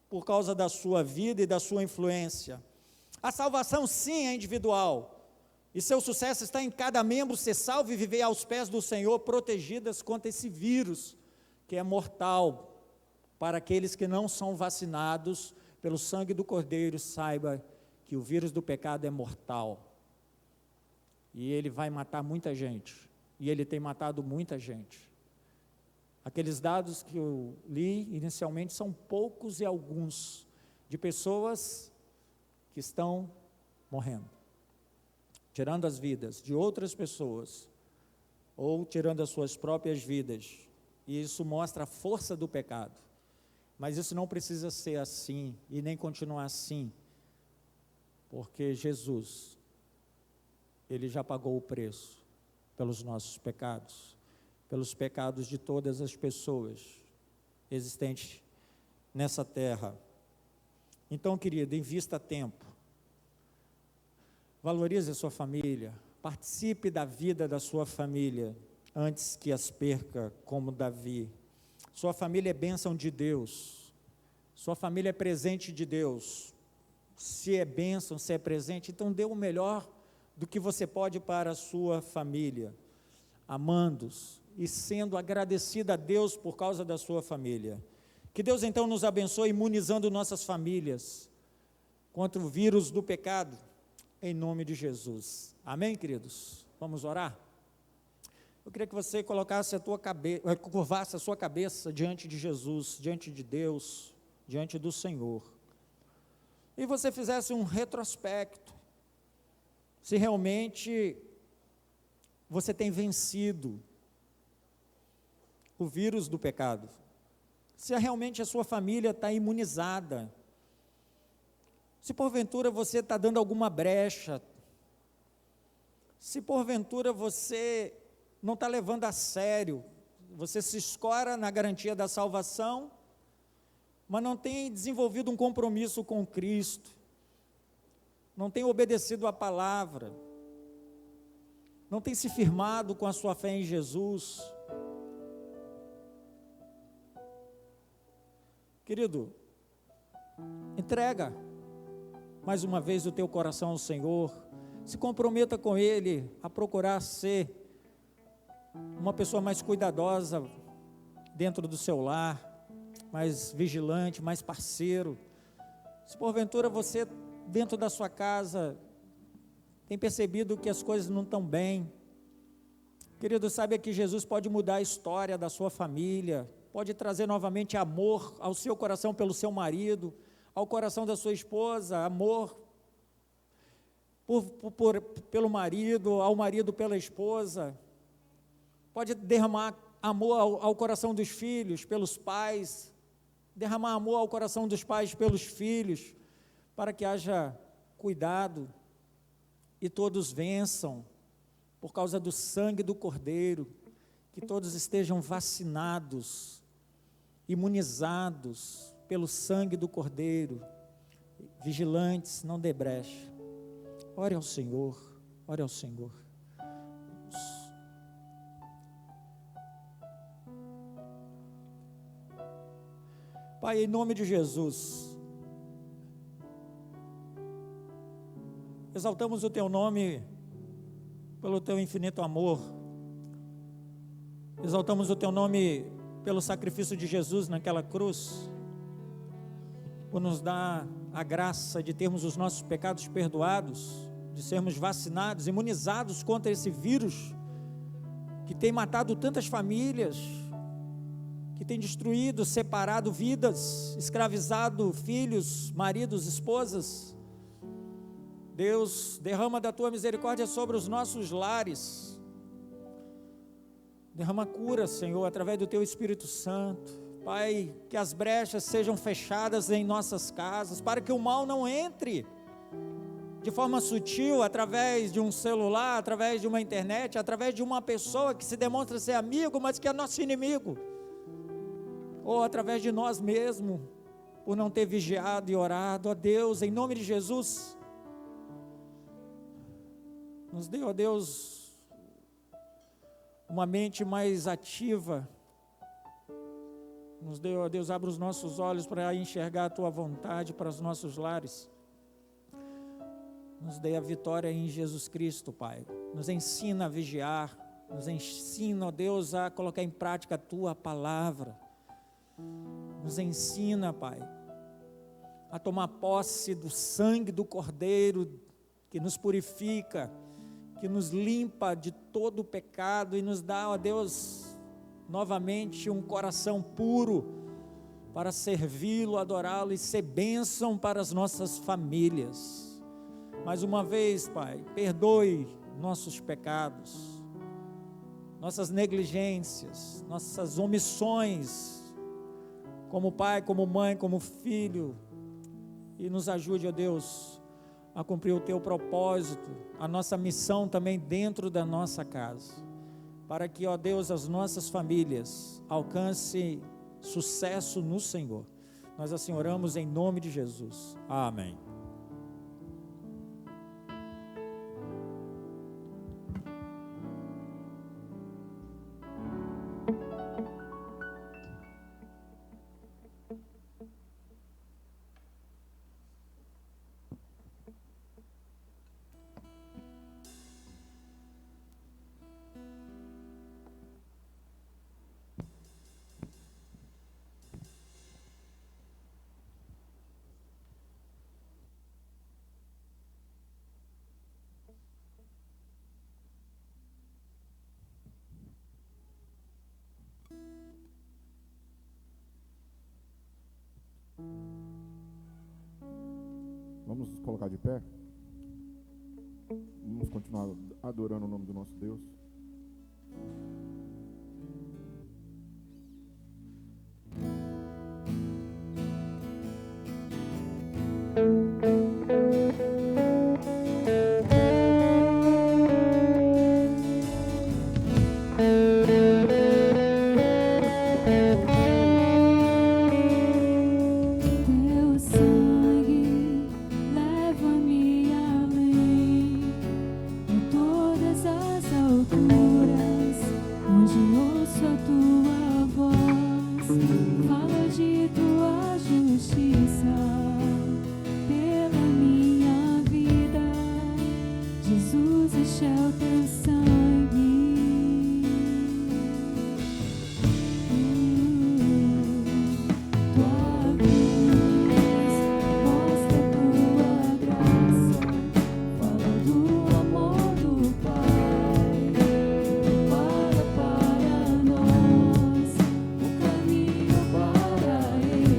por causa da sua vida e da sua influência. A salvação, sim, é individual, e seu sucesso está em cada membro ser salvo e viver aos pés do Senhor, protegidas contra esse vírus, que é mortal, para aqueles que não são vacinados pelo sangue do Cordeiro. Saiba que o vírus do pecado é mortal, e ele vai matar muita gente, e ele tem matado muita gente. Aqueles dados que eu li inicialmente são poucos e alguns de pessoas que estão morrendo, tirando as vidas de outras pessoas, ou tirando as suas próprias vidas, e isso mostra a força do pecado. Mas isso não precisa ser assim, e nem continuar assim, porque Jesus, Ele já pagou o preço pelos nossos pecados, pelos pecados de todas as pessoas existentes nessa terra. Então, querido, invista tempo, valorize a sua família, participe da vida da sua família, antes que as perca como Davi. Sua família é bênção de Deus, sua família é presente de Deus. Se é bênção, se é presente, então dê o melhor do que você pode para a sua família, amando-os e sendo agradecido a Deus por causa da sua família. Que Deus então nos abençoe, imunizando nossas famílias contra o vírus do pecado, em nome de Jesus. Amém, queridos? Vamos orar? Eu queria que você colocasse curvasse a sua cabeça diante de Jesus, diante de Deus, diante do Senhor, e você fizesse um retrospecto, se realmente você tem vencido o vírus do pecado, se realmente a sua família está imunizada, se porventura você está dando alguma brecha, se porventura você não está levando a sério, você se escora na garantia da salvação, mas não tem desenvolvido um compromisso com Cristo, não tem obedecido a palavra, não tem se firmado com a sua fé em Jesus. Querido, entrega mais uma vez o teu coração ao Senhor, se comprometa com Ele a procurar ser uma pessoa mais cuidadosa dentro do seu lar, mais vigilante, mais parceiro. Se porventura você, dentro da sua casa, tem percebido que as coisas não estão bem, querido, saiba que Jesus pode mudar a história da sua família, pode trazer novamente amor ao seu coração pelo seu marido, ao coração da sua esposa, amor pelo marido, ao marido pela esposa, pode derramar amor ao coração dos filhos, pelos pais, derramar amor ao coração dos pais pelos filhos, para que haja cuidado e todos vençam por causa do sangue do Cordeiro, que todos estejam vacinados, imunizados pelo sangue do Cordeiro, vigilantes, não dê brecha. Ore ao Senhor, ore ao Senhor. Pai, em nome de Jesus, exaltamos o Teu nome pelo Teu infinito amor, exaltamos o Teu nome pelo sacrifício de Jesus naquela cruz, por nos dar a graça de termos os nossos pecados perdoados, de sermos vacinados, imunizados contra esse vírus que tem matado tantas famílias, que tem destruído, separado vidas, escravizado filhos, maridos, esposas. Deus, derrama da Tua misericórdia sobre os nossos lares, derrama cura, Senhor, através do Teu Espírito Santo. Pai, que as brechas sejam fechadas em nossas casas, para que o mal não entre de forma sutil, através de um celular, através de uma internet, através de uma pessoa que se demonstra ser amigo, mas que é nosso inimigo, ou através de nós mesmos, por não ter vigiado e orado. Ó Deus, em nome de Jesus, nos dê, ó Deus, uma mente mais ativa, Nos dê, ó Deus, abra os nossos olhos para enxergar a Tua vontade para os nossos lares. Nos dê a vitória em Jesus Cristo, Pai. Nos ensina a vigiar. Nos ensina, ó Deus, a colocar em prática a Tua palavra. Nos ensina, Pai, a tomar posse do sangue do Cordeiro que nos purifica, que nos limpa de todo o pecado e nos dá, ó Deus, novamente um coração puro para servi-lo, adorá-lo e ser bênção para as nossas famílias. Mais uma vez, Pai, perdoe nossos pecados, nossas negligências, nossas omissões, como pai, como mãe, como filho, e nos ajude, ó Deus, a cumprir o Teu propósito, a nossa missão também dentro da nossa casa, para que, ó Deus, as nossas famílias alcancem sucesso no Senhor. Nós assim oramos em nome de Jesus. Amém. Vamos nos colocar de pé? Vamos continuar adorando o nome do nosso Deus. Teu sangue leva-me além de todas as alturas, onde ouço a Tua voz, fala de Tua justiça pela minha vida. Jesus, este é o Teu sangue. Tua cruz mostra Tua graça, fala do amor do Pai, fala para nós o caminho para Ele.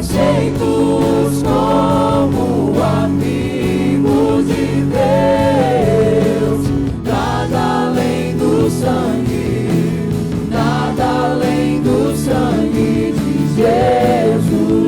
aceitos como amigos de Deus, nada além do sangue, nada além do sangue de Jesus.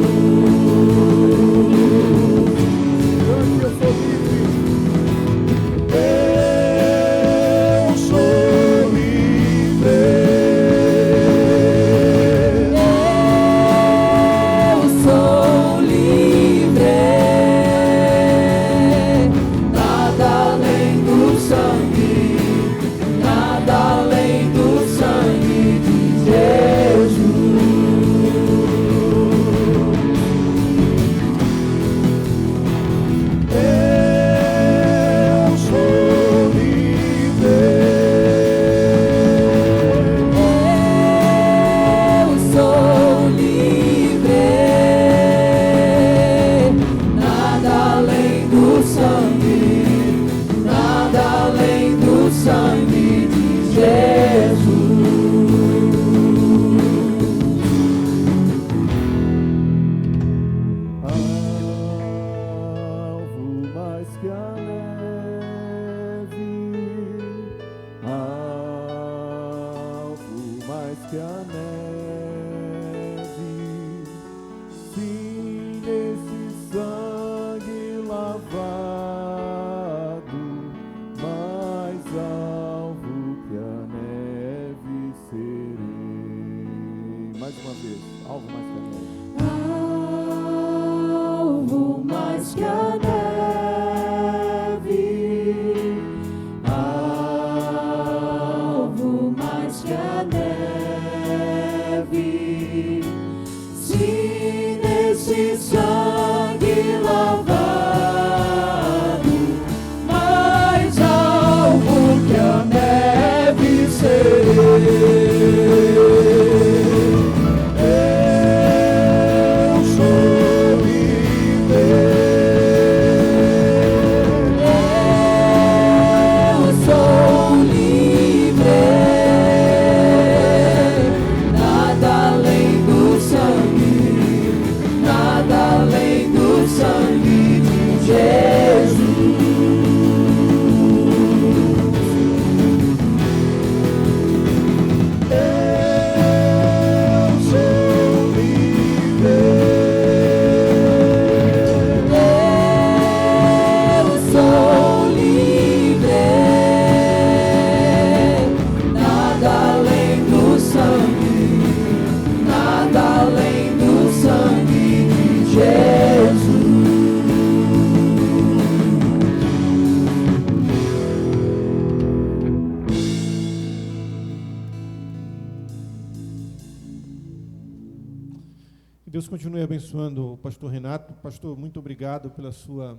Deus continue abençoando o pastor Renato. Pastor, muito obrigado pela sua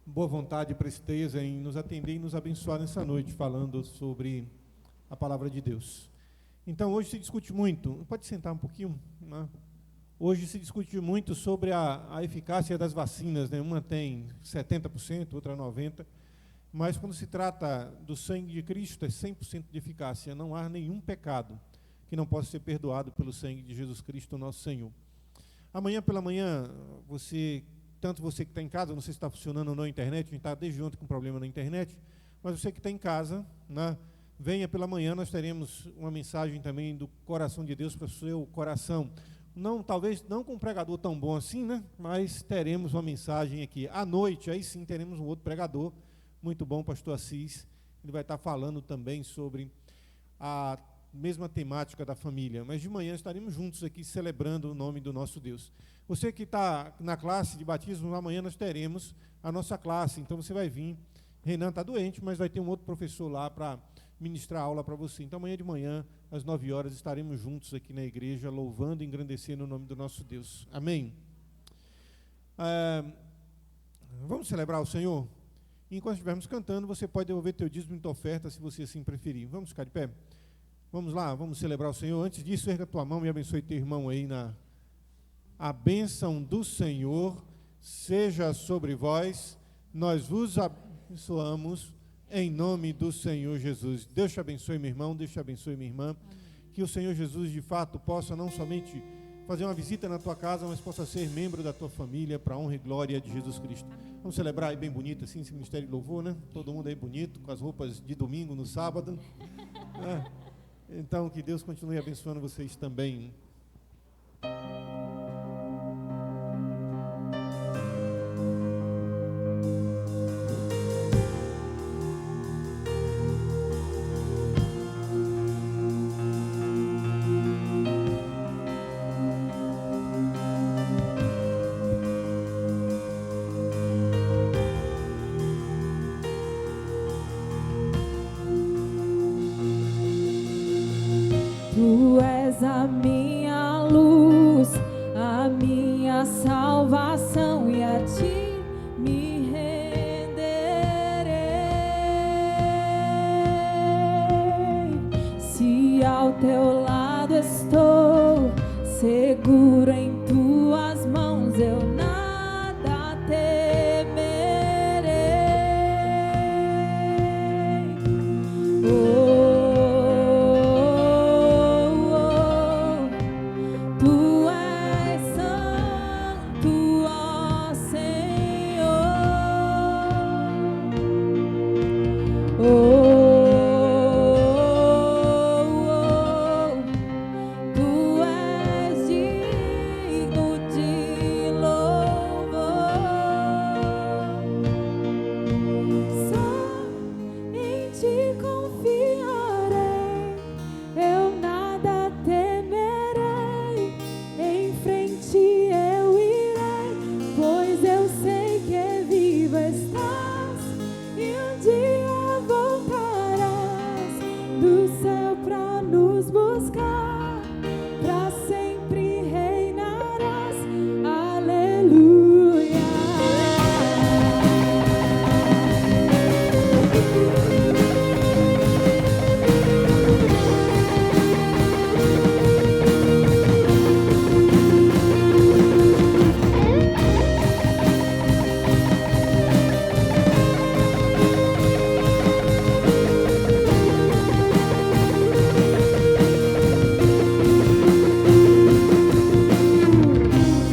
boa vontade e presteza em nos atender e nos abençoar nessa noite, falando sobre a palavra de Deus. Então, hoje se discute muito, pode sentar um pouquinho, né? Hoje se discute muito sobre a eficácia das vacinas, né? Uma tem 70%, outra 90%, mas quando se trata do sangue de Cristo, é 100% de eficácia, não há nenhum pecado que não possa ser perdoado pelo sangue de Jesus Cristo, nosso Senhor. Amanhã pela manhã, tanto você que está em casa, não sei se está funcionando ou não a internet, a gente está desde ontem com problema na internet, mas você que está em casa, né, venha pela manhã, nós teremos uma mensagem também do coração de Deus para o seu coração. Não, talvez não com um pregador tão bom assim, né, mas teremos uma mensagem aqui. À noite, aí sim, teremos um outro pregador, muito bom, pastor Assis, ele vai estar falando também sobre a mesma temática da família, mas de manhã estaremos juntos aqui celebrando o nome do nosso Deus. Você que está na classe de batismo, amanhã nós teremos a nossa classe, então você vai vir. Renan está doente, mas vai ter um outro professor lá para ministrar aula para você. Então amanhã de manhã, às 9 horas, estaremos juntos aqui na igreja, louvando e engrandecendo o nome do nosso Deus. Amém? Vamos celebrar o Senhor? Enquanto estivermos cantando, você pode devolver teu dízimo e tua oferta, se você assim preferir. Vamos ficar de pé? Vamos lá, vamos celebrar o Senhor. Antes disso, erga tua mão e abençoe teu irmão aí. A bênção do Senhor seja sobre vós. Nós vos abençoamos em nome do Senhor Jesus. Deus te abençoe, meu irmão. Deus te abençoe, minha irmã. Amém. Que o Senhor Jesus, de fato, possa não somente fazer uma visita na tua casa, mas possa ser membro da tua família, para a honra e glória de Jesus Cristo. Vamos celebrar aí bem bonito, assim, esse ministério de louvor, né? Todo mundo aí bonito, com as roupas de domingo, no sábado. Então, que Deus continue abençoando vocês também. Tu és a minha luz, a minha salvação, e a ti me renderei. Se ao teu lado estou, seguro em tuas mãos, eu nada temerei. Tu és santo, ó Senhor. Tu és digno de louvor. Só em ti confiarei, eu nada temerei. Em frente eu irei, pois eu sei que vivo estás, e um dia voltarás do céu pra nos buscar, pra sempre reinarás. Aleluia.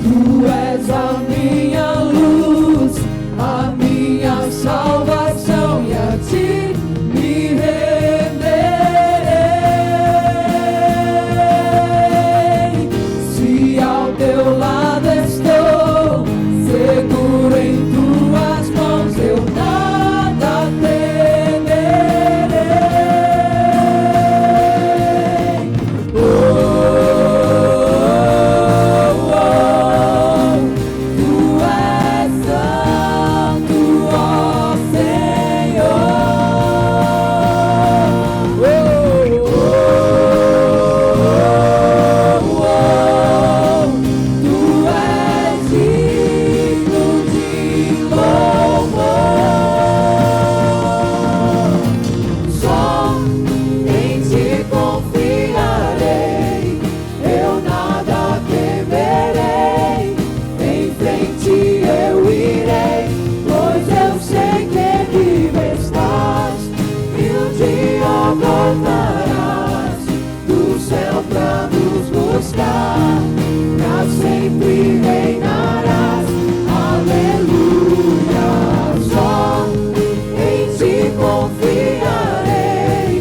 Tu és a minha luz, a minha salvação, e a ti me renderei. Se ao teu lado estou, seguro em tuas mãos, eu nada temerei. Tu és santo, ó Senhor. Tu és digno de louvor. Só em ti confiarei, eu nada temerei. Em frente eu irei, pois eu sei que vivo estás, e um dia voltarás do céu pra nos buscar, pra sempre reinarás. Aleluia. Só em ti confiarei,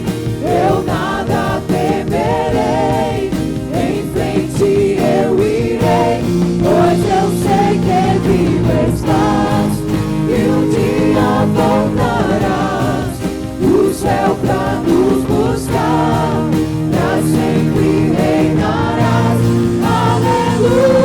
eu nada temerei. Em frente eu irei, pois eu sei que vivo estás, e um dia voltarás do céu pra nos buscar, pra sempre reinarás. Aleluia.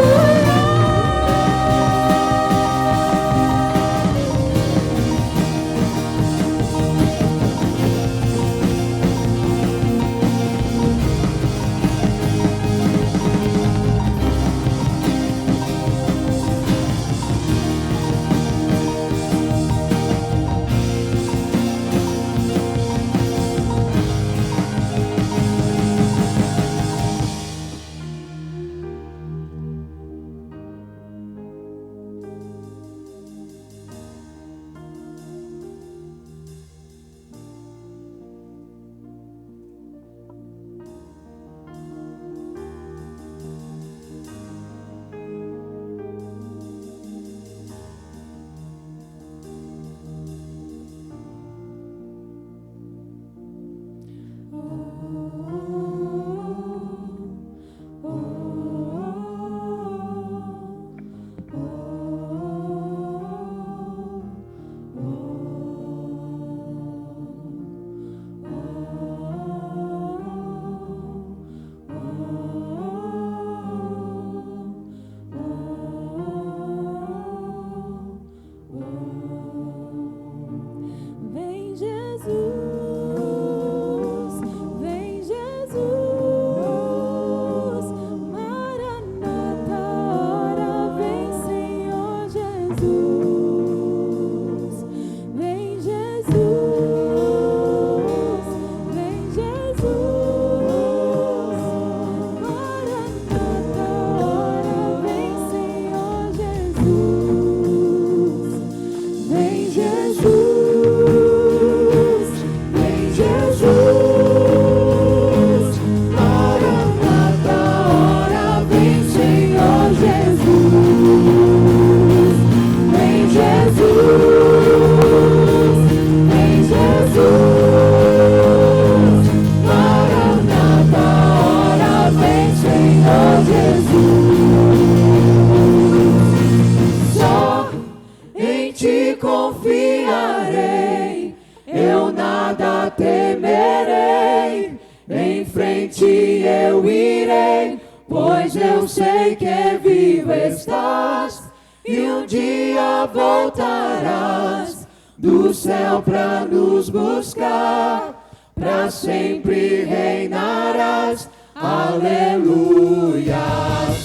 sei que vivo estás e um dia voltarás do céu pra nos buscar, pra sempre reinarás. Aleluia.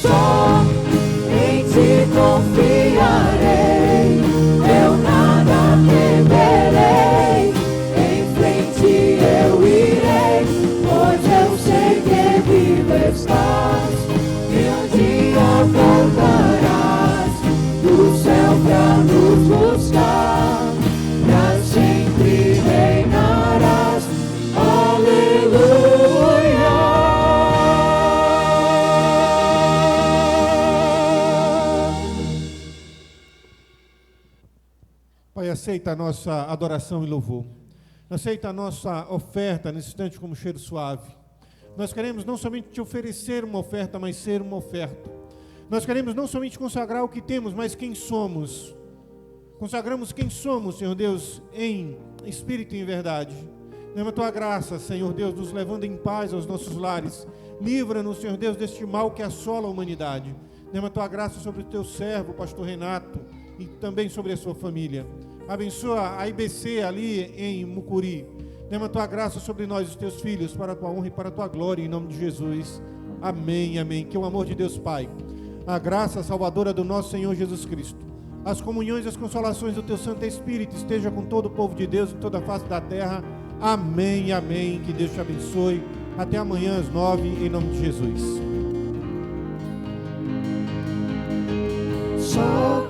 Só em ti confiarei, eu nada temerei, em frente eu irei, pois eu sei que vivo estás e um dia voltarás do céu pra nos buscar, pra sempre reinarás. Aleluia. Pai, aceita a nossa adoração e louvor. Aceita a nossa oferta nesse instante como cheiro suave. Nós queremos não somente te oferecer uma oferta, mas ser uma oferta. Nós queremos não somente consagrar o que temos, mas quem somos. Consagramos quem somos, Senhor Deus, em espírito e em verdade. Derrama a tua graça, Senhor Deus, nos levando em paz aos nossos lares. Livra-nos, Senhor Deus, deste mal que assola a humanidade. Derrama a tua graça sobre o teu servo, o pastor Renato, e também sobre a sua família. Abençoa a IBC ali em Mucuri. Derrama a tua graça sobre nós, os teus filhos, para a tua honra e para a tua glória, em nome de Jesus. Amém, amém. Que o amor de Deus Pai, a graça salvadora do nosso Senhor Jesus Cristo, as comunhões e as consolações do teu Santo Espírito esteja com todo o povo de Deus em toda a face da terra. Amém, amém. Que Deus te abençoe. Até amanhã às 9, em nome de Jesus. Só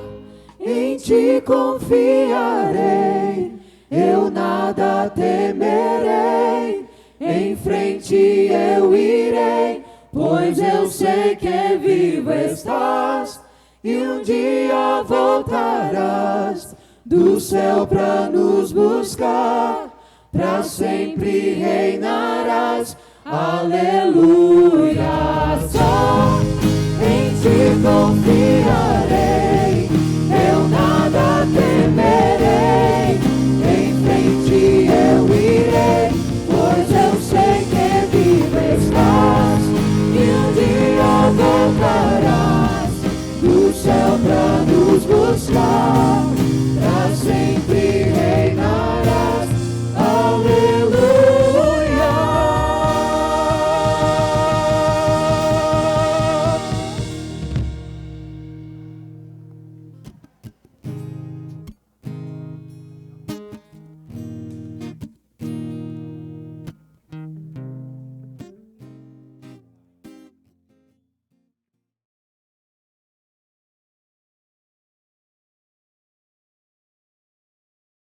em ti confiarei, eu nada temerei, em frente eu irei, pois eu sei que vivo estás e um dia voltarás do céu pra nos buscar, pra sempre reinarás. Aleluia. Só em ti confiarei,